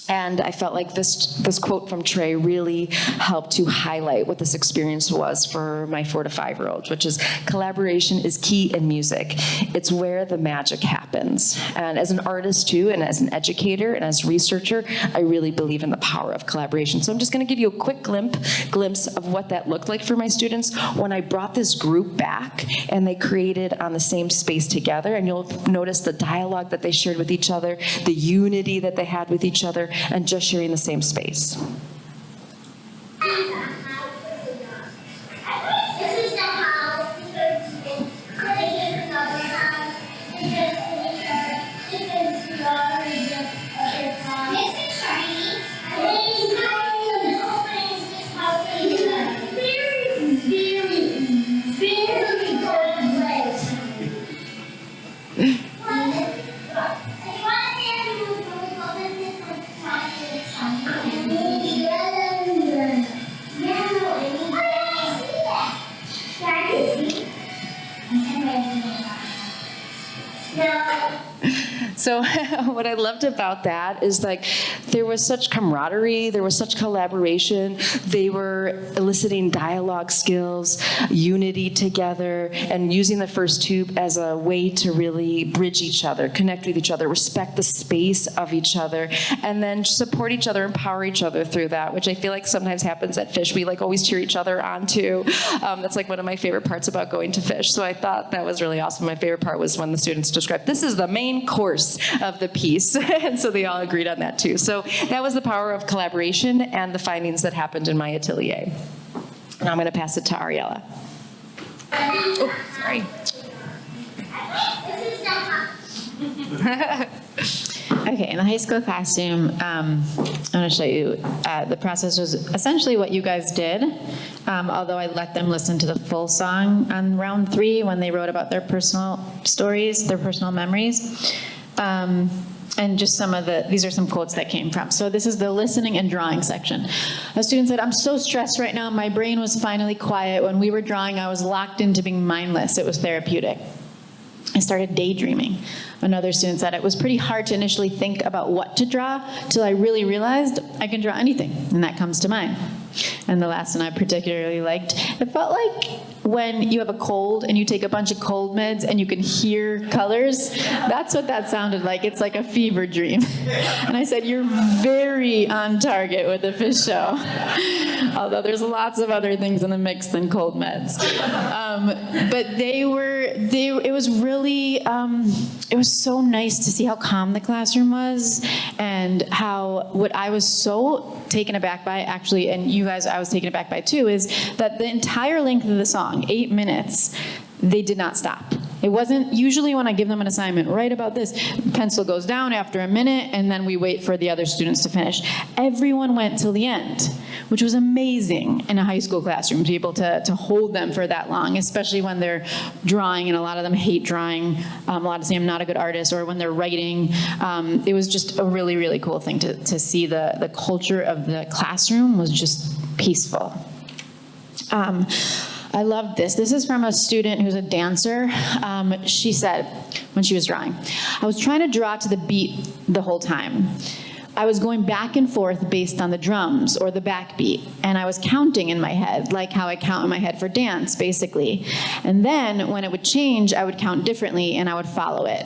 Speaker 4: And I felt like this quote from Trey really helped to highlight what this experience was for my 4 to 5-year-olds, which is collaboration is key in music. It's where the magic happens. And as an artist too, and as an educator and as a researcher, I really believe in the power of collaboration. So I'm just gonna give you a quick glimpse of what that looked like for my students when I brought this group back and they created on the same space together. And you'll notice the dialogue that they shared with each other, the unity that they had with each other, and just sharing the same space.
Speaker 12: This is the house. This is the other house. This is the
Speaker 4: So what I loved about that is like there was such camaraderie, there was such collaboration. They were eliciting dialogue skills, unity together, and using the first tube as a way to really bridge each other, connect with each other, respect the space of each other, and then support each other, empower each other through that, which I feel like sometimes happens at Phish. We like always cheer each other on too. That's like one of my favorite parts about going to Phish. So I thought that was really awesome. My favorite part was when the students described, this is the main course of the piece. And so they all agreed on that too. So that was the power of collaboration and the findings that happened in my atelier. And I'm going to pass it to Ariela. Oh, sorry.
Speaker 3: Okay, in the high school classroom, I'm going to show you, the process was essentially what you guys did, although I let them listen to the full song on round 3 when they wrote about their personal stories, their personal memories. And just these are some quotes that came from. So this is the listening and drawing section. A student said, I'm so stressed right now. My brain was finally quiet. When we were drawing, I was locked into being mindless. It was therapeutic. I started daydreaming. Another student said, it was pretty hard to initially think about what to draw till I really realized I can draw anything, and that comes to mind. And the last one I particularly liked, it felt like when you have a cold and you take a bunch of cold meds and you can hear colors, that's what that sounded like. It's like a fever dream. And I said, you're very on target with the Phish show. Although there's lots of other things in the mix than cold meds. But it was really, it was so nice to see how calm the classroom was and what I was so taken aback by, actually, and you guys I was taken aback by too, is that the entire length of the song, 8 minutes, they did not stop. It wasn't usually when I give them an assignment, write about this, pencil goes down after a minute, and then we wait for the other students to finish. Everyone went till the end, which was amazing in a high school classroom to be able to hold them for that long, especially when they're drawing, and a lot of them hate drawing. A lot of them say I'm not a good artist, or when they're writing. It was just a really, really cool thing to see the culture of the classroom was just peaceful. I loved this. This is from a student who's a dancer. She said, when she was drawing, I was trying to draw to the beat the whole time. I was going back and forth based on the drums or the backbeat, and I was counting in my head, like how I count in my head for dance, basically. And then when it would change, I would count differently and I would follow it.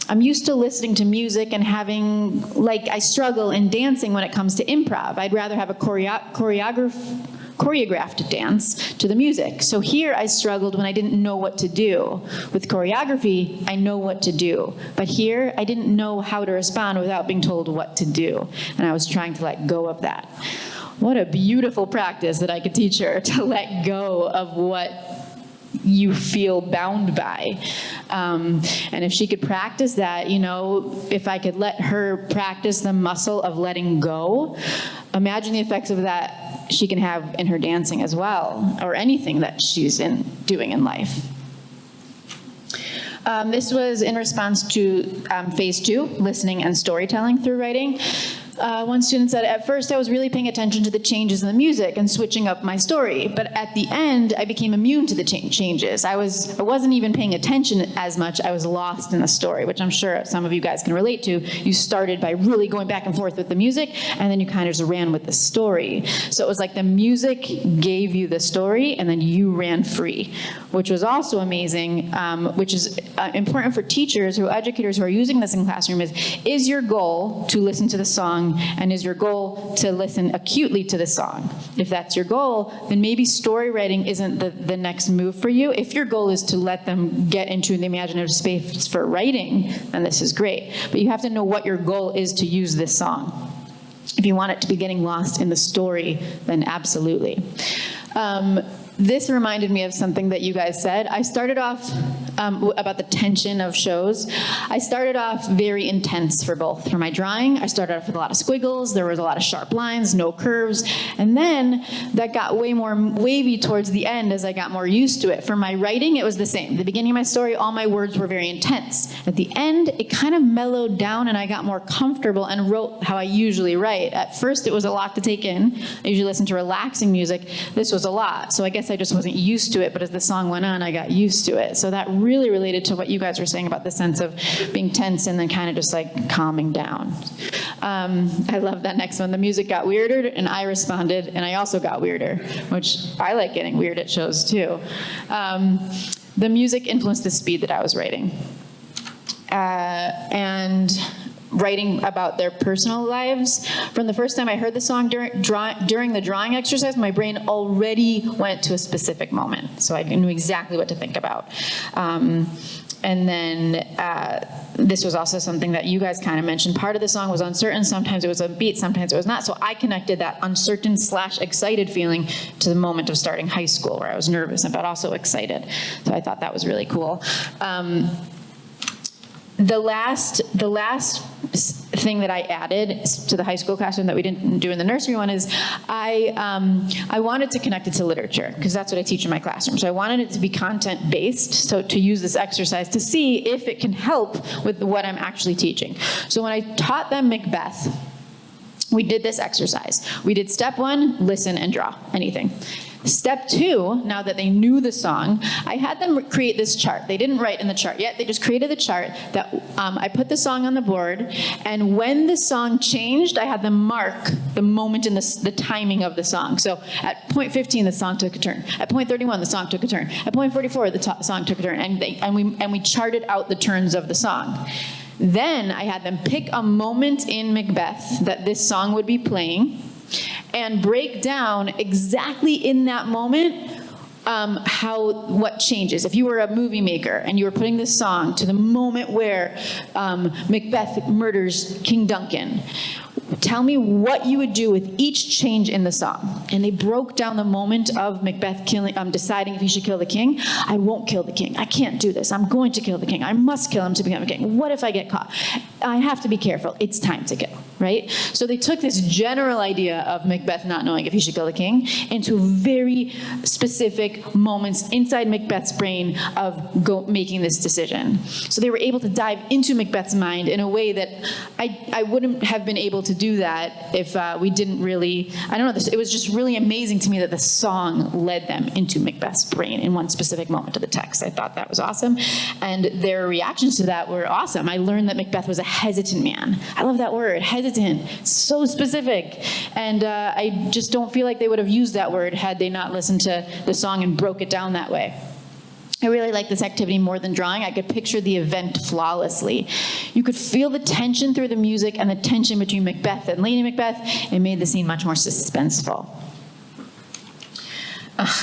Speaker 3: I'm used to listening to music and I struggle in dancing when it comes to improv. I'd rather have a choreographed dance to the music. So here I struggled when I didn't know what to do. With choreography, I know what to do. But here, I didn't know how to respond without being told what to do. And I was trying to let go of that. What a beautiful practice that I could teach her, to let go of what you feel bound by. And if she could practice that, if I could let her practice the muscle of letting go, imagine the effects of that she can have in her dancing as well, or anything that she's doing in life. This was in response to phase 2, listening and storytelling through writing. One student said, at first I was really paying attention to the changes in the music and switching up my story, but at the end I became immune to the changes. I wasn't even paying attention as much, I was lost in the story, which I'm sure some of you guys can relate to. You started by really going back and forth with the music, and then you kind of just ran with the story. So it was like the music gave you the story, and then you ran free, which was also amazing, which is important for teachers educators who are using this in classroom is your goal to listen to the song, and is your goal to listen acutely to the song? If that's your goal, then maybe story writing isn't the next move for you. If your goal is to let them get into the imaginative space for writing, then this is great. But you have to know what your goal is to use this song. If you want it to be getting lost in the story, then absolutely. This reminded me of something that you guys said. I started off about the tension of shows. I started off very intense for both. For my drawing, I started off with a lot of squiggles. There was a lot of sharp lines, no curves. And then that got way more wavy towards the end as I got more used to it. For my writing, it was the same. The beginning of my story, all my words were very intense. At the end, it kind of mellowed down and I got more comfortable and wrote how I usually write. At first, it was a lot to take in. I usually listen to relaxing music. This was a lot, so I guess I just wasn't used to it, but as the song went on, I got used to it. So that really related to what you guys were saying about the sense of being tense and then kind of just like calming down. I love that next one. The music got weirder and I responded, and I also got weirder, which I like getting weird at shows too. The music influenced the speed that I was writing. And writing about their personal lives. From the first time I heard the song during the drawing exercise, my brain already went to a specific moment. So I knew exactly what to think about. And then this was also something that you guys kind of mentioned. Part of the song was uncertain. Sometimes it was upbeat, sometimes it was not. So I connected that uncertain / excited feeling to the moment of starting high school, where I was nervous but also excited. So I thought that was really cool. The last thing that I added to the high school classroom that we didn't do in the nursery one is I wanted to connect it to literature, because that's what I teach in my classroom. So I wanted it to be content-based, so to use this exercise to see if it can help with what I'm actually teaching. So when I taught them Macbeth, we did this exercise. We did step 1, listen and draw anything. Step 2, now that they knew the song, I had them create this chart. They didn't write in the chart yet. They just created the chart that I put the song on the board, and when the song changed, I had them mark the moment in the timing of the song. So at point 15, the song took a turn. At point 31, the song took a turn. At point 44, the song took a turn, and we charted out the turns of the song. Then I had them pick a moment in Macbeth that this song would be playing, and break down exactly in that moment what changes. If you were a movie maker and you were putting this song to the moment where Macbeth murders King Duncan, tell me what you would do with each change in the song. And they broke down the moment of Macbeth deciding if he should kill the king. I won't kill the king. I can't do this. I'm going to kill the king. I must kill him to become a king. What if I get caught? I have to be careful. It's time to kill, right? So they took this general idea of Macbeth not knowing if he should kill the king into very specific moments inside Macbeth's brain of making this decision. So they were able to dive into Macbeth's mind in a way that I wouldn't have been able to do that if we didn't really, I don't know, it was just really amazing to me that the song led them into Macbeth's brain in one specific moment of the text. I thought that was awesome. And their reactions to that were awesome. I learned that Macbeth was a hesitant man. I love that word, hesitant, so specific. And I just don't feel like they would have used that word had they not listened to the song and broke it down that way. I really like this activity more than drawing. I could picture the event flawlessly. You could feel the tension through the music and the tension between Macbeth and Lady Macbeth. It made the scene much more suspenseful.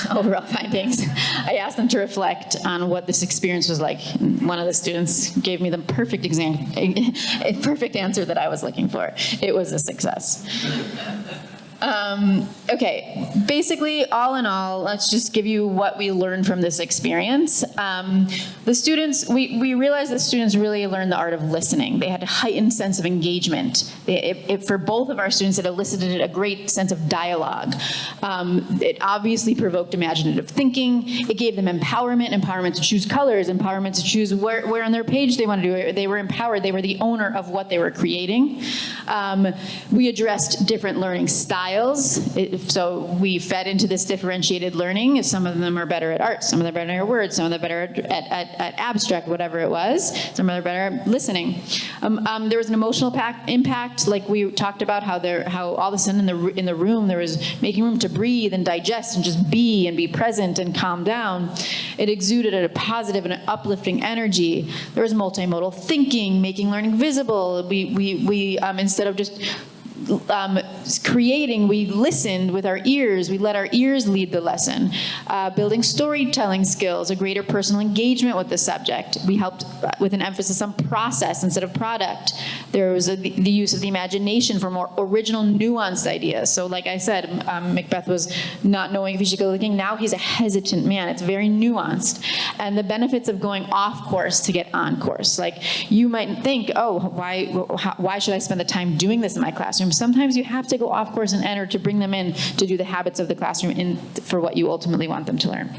Speaker 3: Overall findings. I asked them to reflect on what this experience was like. One of the students gave me the perfect answer that I was looking for. It was a success. Okay, basically, all in all, let's just give you what we learned from this experience. The students, we realized the students really learned the art of listening. They had a heightened sense of engagement. For both of our students, it elicited a great sense of dialogue. It obviously provoked imaginative thinking. It gave them empowerment to choose colors, empowerment to choose where on their page they want to do it. They were empowered. They were the owner of what they were creating. We addressed different learning styles. So we fed into this differentiated learning. Some of them are better at art, some of them are better at words, some of them are better at abstract, whatever it was. Some of them are better at listening. There was an emotional impact, like we talked about how all of a sudden in the room there was making room to breathe and digest and just be present and calm down. It exuded a positive and an uplifting energy. There was multimodal thinking, making learning visible. We instead of just creating, we listened with our ears. We let our ears lead the lesson. Building storytelling skills, a greater personal engagement with the subject. We helped with an emphasis on process instead of product. There was the use of the imagination for more original, nuanced ideas. So like I said, Macbeth was not knowing if he should kill the king. Now he's a hesitant man. It's very nuanced. And the benefits of going off course to get on course. Like you might think, oh, why should I spend the time doing this in my classroom? Sometimes you have to go off course and enter to bring them in to do the habits of the classroom for what you ultimately want them to learn.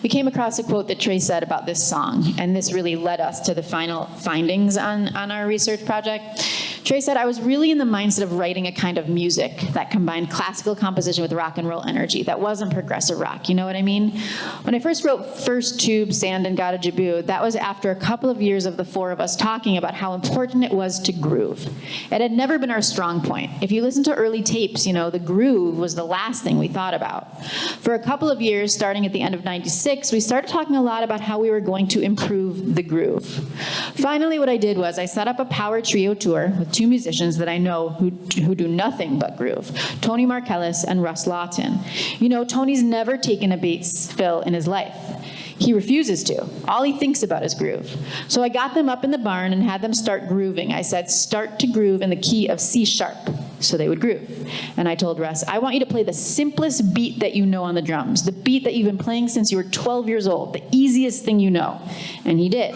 Speaker 3: we came across a quote that Trey said about this song, and this really led us to the final findings on our research project. Trey said, I was really in the mindset of writing a kind of music that combined classical composition with rock and roll energy that wasn't progressive rock, you know what I mean? When I first wrote First Tube, Sand, and Gotta Jaboo, that was after a couple of years of the four of us talking about how important it was to groove. It had never been our strong point. If you listen to early tapes, you know, the groove was the last thing we thought about. For a couple of years, starting at the end of '96, we started talking a lot about how we were going to improve the groove. Finally, what I did was I set up a power trio tour with two musicians that I know who do nothing but groove, Tony Markellis and Russ Lawton. You know, Tony's never taken a bass fill in his life. He refuses to. All he thinks about is groove. So I got them up in the barn and had them start grooving. I said, start to groove in the key of C sharp. So they would groove. And I told Russ, I want you to play the simplest beat that you know on the drums, the beat that you've been playing since you were 12 years old, the easiest thing you know. And he did.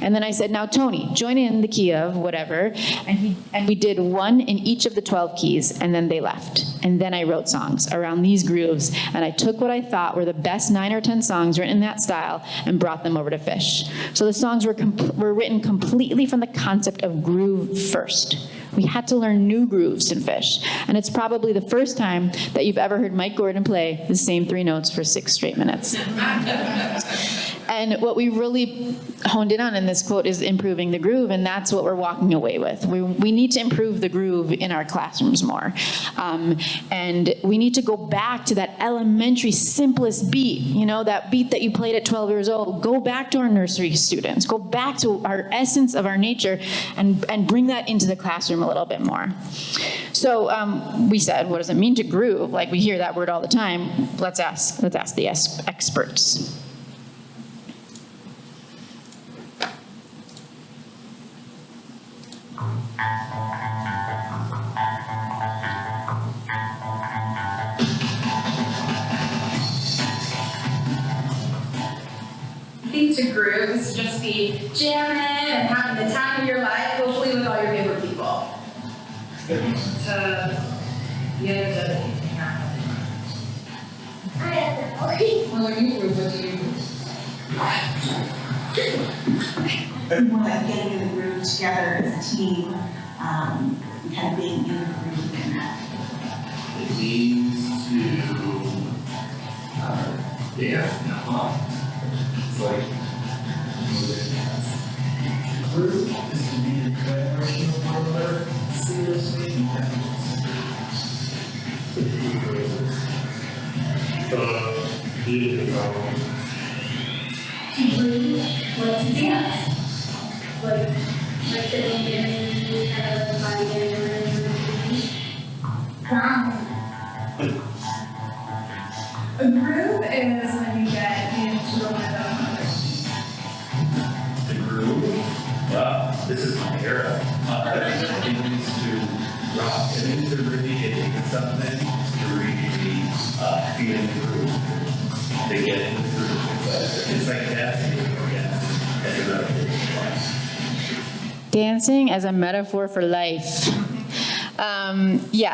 Speaker 3: And then I said, now Tony, join in the key of whatever. And we did one in each of the 12 keys, and then they left. And then I wrote songs around these grooves, and I took what I thought were the best 9 or 10 songs written in that style and brought them over to Phish. So the songs were written completely from the concept of groove first. We had to learn new grooves in Phish, and it's probably the first time that you've ever heard Mike Gordon play the same 3 notes for 6 straight minutes. And what we really honed in on in this quote is improving the groove, and that's what we're walking away with. We need to improve the groove in our classrooms more. And we need to go back to that elementary, simplest beat, you know, that beat that you played at 12 years old. Go back to our nursery students. Go back to our essence of our nature and bring that into the classroom a little bit more. So we said, what does it mean to groove? Like, we hear that word all the time. Let's ask the experts.
Speaker 5: I think to groove is to just be jamming and having the time of your life, hopefully with all your favorite people. To be energetic. Well, when you groove, what do you do?
Speaker 13: More like getting in the groove together as a team, kind of being in the groove and that.
Speaker 14: It means to dance now. It's like groove is to be the vibration of one another seriously and
Speaker 5: To groove, like to dance. Like the Indian kind of vibe. A groove is when you get into a rhythm.
Speaker 14: The groove? Wow, this is my era. It means to rock. It means to really get into something, to really feel the groove. To get in the groove. It's like dancing or
Speaker 3: Dancing as a metaphor for life.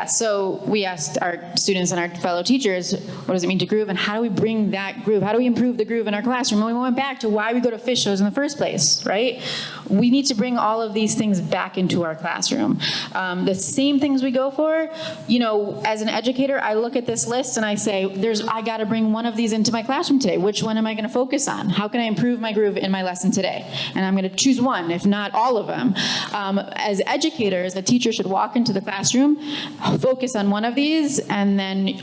Speaker 3: So we asked our students and our fellow teachers, what does it mean to groove, and how do we bring that groove, how do we improve the groove in our classroom? And we went back to why we go to Phish shows in the first place, right? We need to bring all of these things back into our classroom. The same things we go for, you know, as an educator, I look at this list and I say, I gotta bring one of these into my classroom today. Which one am I gonna focus on? How can I improve my groove in my lesson today? And I'm gonna choose one, if not all of them. As educators, a teacher should walk into the classroom, focus on one of these, and then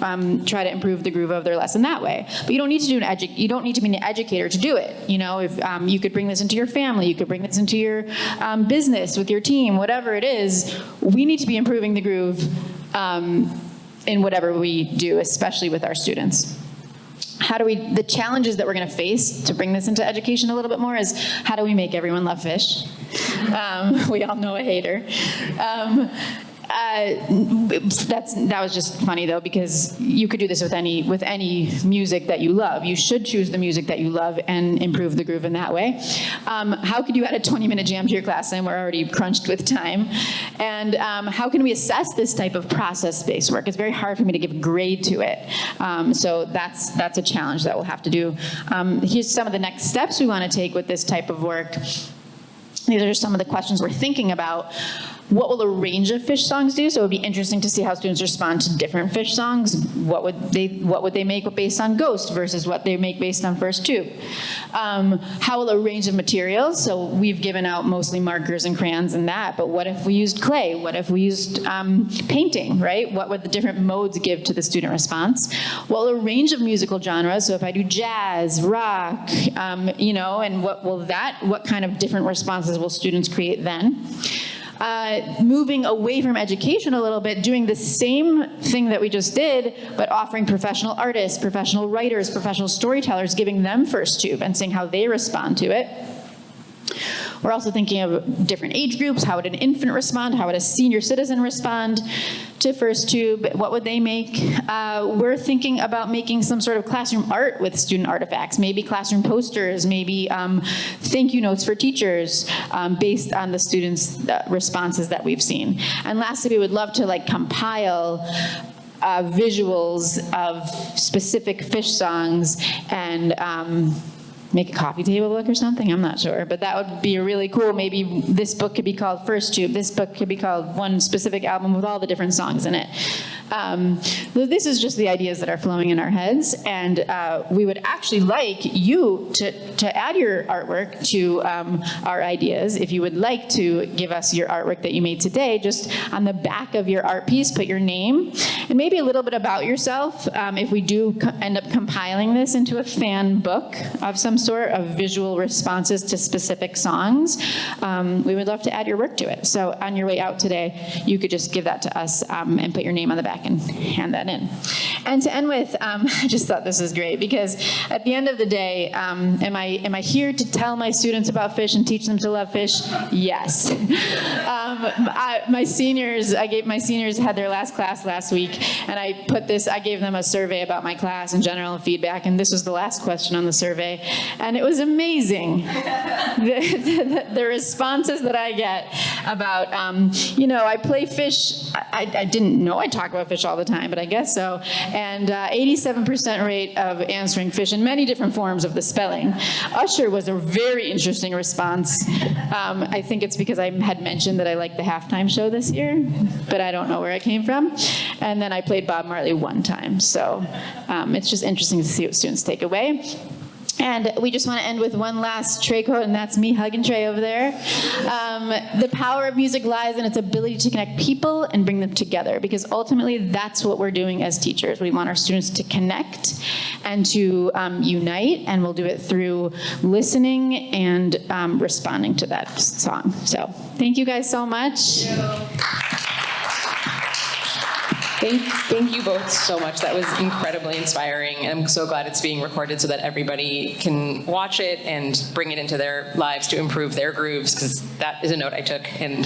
Speaker 3: try to improve the groove of their lesson that way. But you don't need to you don't need to be an educator to do it. You know, if you could bring this into your family, you could bring this into your business with your team, whatever it is. We need to be improving the groove in whatever we do, especially with our students. The challenges that we're going to face to bring this into education a little bit more is, how do we make everyone love Phish? We all know a hater. That was just funny though, because you could do this with any music that you love. You should choose the music that you love and improve the groove in that way. How could you add a 20-minute jam to your class? And we're already crunched with time. And how can we assess this type of process-based work? It's very hard for me to give a grade to it. So that's a challenge that we'll have to do. Here's some of the next steps we want to take with this type of work. These are some of the questions we're thinking about. What will a range of Phish songs do? So it would be interesting to see how students respond to different Phish songs. What would they make based on Ghost versus what they make based on First Tube? How will a range of materials? So we've given out mostly markers and crayons and that, but what if we used clay? What if we used painting, right? What would the different modes give to the student response? Well, a range of musical genres. So if I do jazz, rock, and what kind of different responses will students create then? Moving away from education a little bit, doing the same thing that we just did, but offering professional artists, professional writers, professional storytellers, giving them First Tube and seeing how they respond to it. We're also thinking of different age groups. How would an infant respond? How would a senior citizen respond to First Tube? What would they make? We're thinking about making some sort of classroom art with student artifacts, maybe classroom posters, maybe thank you notes for teachers based on the students' responses that we've seen. And lastly, we would love to compile visuals of specific Phish songs and make a coffee table book or something, I'm not sure. But that would be really cool. Maybe this book could be called First Tube. This book could be called one specific album with all the different songs in it. This is just the ideas that are flowing in our heads. And we would actually like you to add your artwork to our ideas. If you would like to give us your artwork that you made today, just on the back of your art piece, put your name and maybe a little bit about yourself. If we do end up compiling this into a fan book of some sort of visual responses to specific songs, we would love to add your work to it. So on your way out today, you could just give that to us and put your name on the back and hand that in. And to end with, I just thought this was great because at the end of the day, am I here to tell my students about Phish and teach them to love Phish? Yes. My seniors had their last class last week, and I gave them a survey about my class and general feedback, and this was the last question on the survey. And it was amazing, the responses that I get about, I play Phish. I didn't know I talk about Phish all the time, but I guess so. And 87% rate of answering Phish in many different forms of the spelling. Usher was a very interesting response. I think it's because I had mentioned that I liked the halftime show this year, but I don't know where it came from. And then I played Bob Marley one time. So it's just interesting to see what students take away. And we just want to end with one last Trey quote, and that's me hugging Trey over there. The power of music lies in its ability to connect people and bring them together, because ultimately that's what we're doing as teachers. We want our students to connect and to unite, and we'll do it through listening and responding to that song. So thank you guys so much.
Speaker 2: Thank you both so much. That was incredibly inspiring, and I'm so glad it's being recorded so that everybody can watch it and bring it into their lives to improve their grooves, because that is a note I took, and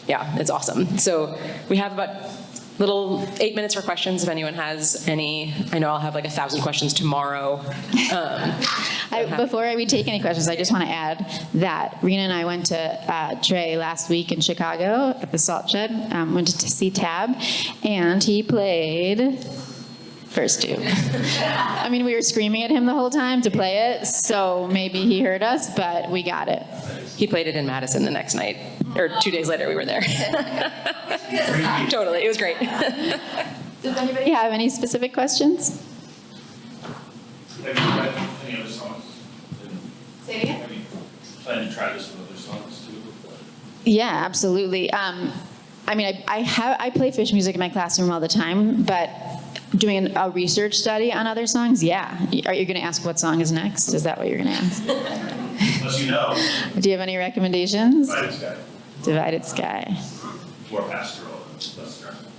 Speaker 2: yeah, it's awesome. So we have about little 8 minutes for questions if anyone has any. I know I'll have like 1,000 questions tomorrow.
Speaker 3: Before we take any questions, I just want to add that Rena and I went to Trey last week in Chicago at the Salt Shed, went to see Tab, and he played First Tube. I mean, we were screaming at him the whole time to play it, so maybe he heard us, but we got it.
Speaker 2: He played it in Madison the next night, or 2 days later we were there. Totally, it was great.
Speaker 3: Does anybody have any specific questions?
Speaker 14: Have you tried any other songs?
Speaker 3: Say it again?
Speaker 14: Have you planned to try this with other songs too?
Speaker 3: Yeah, absolutely. I mean, I play Phish music in my classroom all the time, but doing a research study on other songs, yeah. Are you going to ask what song is next? Is that what you're going to ask?
Speaker 14: Unless you know.
Speaker 3: Do you have any recommendations?
Speaker 14: Divided Sky.
Speaker 3: Divided Sky.
Speaker 14: More pastoral and less stressful.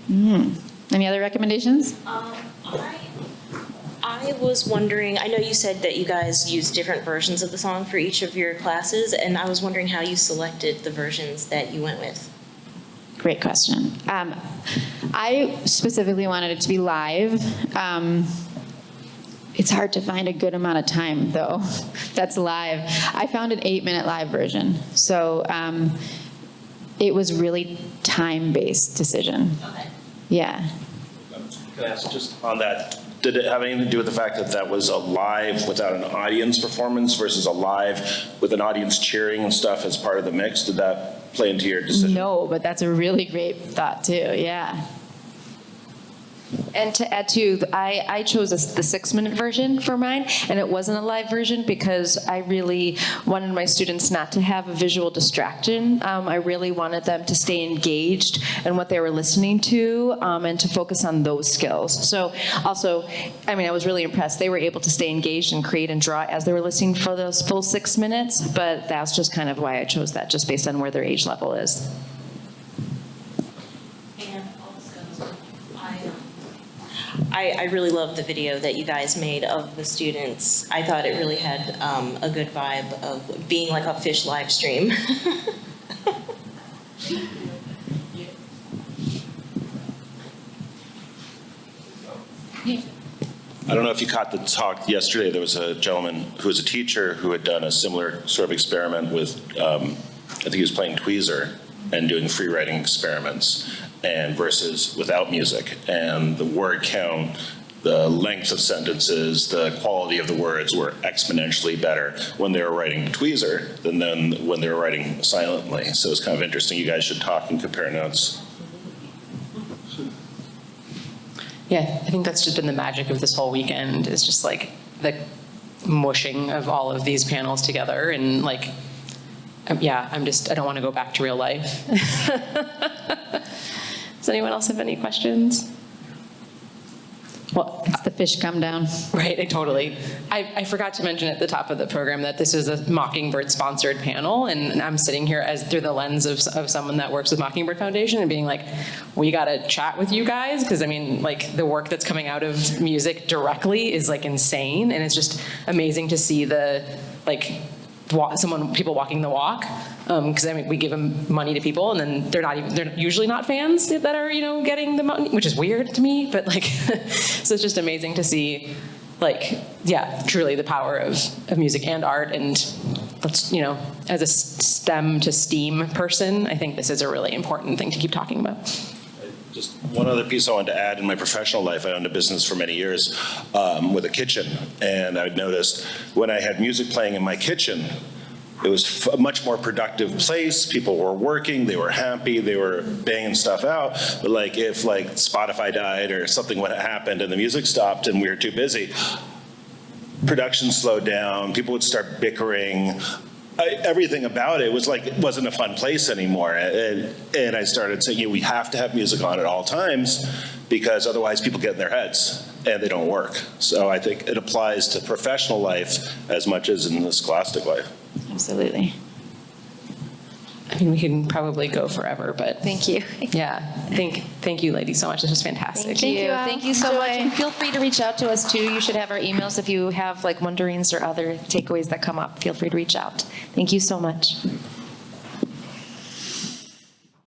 Speaker 3: Any other recommendations?
Speaker 10: I was wondering, I know you said that you guys use different versions of the song for each of your classes, and I was wondering how you selected the versions that you went with.
Speaker 3: Great question. I specifically wanted it to be live. It's hard to find a good amount of time, though, that's live. I found an 8-minute live version. So it was really time-based decision.
Speaker 10: Okay.
Speaker 3: Yeah.
Speaker 7: Can I ask just on that, did it have anything to do with the fact that that was a live without an audience performance versus a live with an audience cheering and stuff as part of the mix? Did that play into your decision?
Speaker 3: No, but that's a really great thought, too. Yeah.
Speaker 4: And to add to, I chose the 6-minute version for mine, and it wasn't a live version because I really wanted my students not to have a visual distraction. I really wanted them to stay engaged in what they were listening to and to focus on those skills. So also, I mean, I was really impressed. They were able to stay engaged and create and draw as they were listening for those full 6 minutes, but that's just kind of why I chose that, just based on where their age level is.
Speaker 10: I really loved the video that you guys made of the students. I thought it really had a good vibe of being like a Phish live stream.
Speaker 7: I don't know if you caught the talk yesterday. There was a gentleman who was a teacher who had done a similar sort of experiment with, I think he was playing tweezer and doing free writing experiments, and versus without music. And the word count, the length of sentences, the quality of the words were exponentially better when they were writing tweezer than when they were writing silently. So it's kind of interesting. You guys should talk and compare notes.
Speaker 2: Yeah, I think that's just been the magic of this whole weekend, is just like the mushing of all of these panels together, and like, yeah, I don't want to go back to real life. Does anyone else have any questions? Well,
Speaker 3: It's the Phish come down.
Speaker 2: right, totally. I forgot to mention at the top of the program that this is a Mockingbird sponsored panel, and I'm sitting here as through the lens of someone that works with Mockingbird Foundation and being like, we got to chat with you guys, because I mean, like, the work that's coming out of music directly is like insane, and it's just amazing to see the, like, people walking the walk, because I mean, we give them money to people, and then they're usually not fans that are, you know, getting the money, which is weird to me, but like, so it's just amazing to see, like, yeah, truly the power of music and art. And let's, you know, as a STEM to STEAM person, I think this is a really important thing to keep talking about.
Speaker 7: Just one other piece I wanted to add. In my professional life, I owned a business for many years with a kitchen, and I noticed when I had music playing in my kitchen, it was a much more productive place. People were working, they were happy, they were banging stuff out. But like, if like Spotify died or something would have happened and the music stopped and we were too busy, production slowed down, people would start bickering. Everything about it was like, it wasn't a fun place anymore. And I started saying, we have to have music on at all times, because otherwise people get in their heads and they don't work. So I think it applies to professional life as much as in the scholastic life.
Speaker 3: Absolutely.
Speaker 2: I mean, we can probably go forever, but.
Speaker 4: Thank you.
Speaker 2: Yeah, thank you, ladies, so much. This was fantastic.
Speaker 4: Thank you so much. And feel free to reach out to us too. You should have our emails if you have like wonderings or other takeaways that come up. Feel free to reach out. Thank you so much.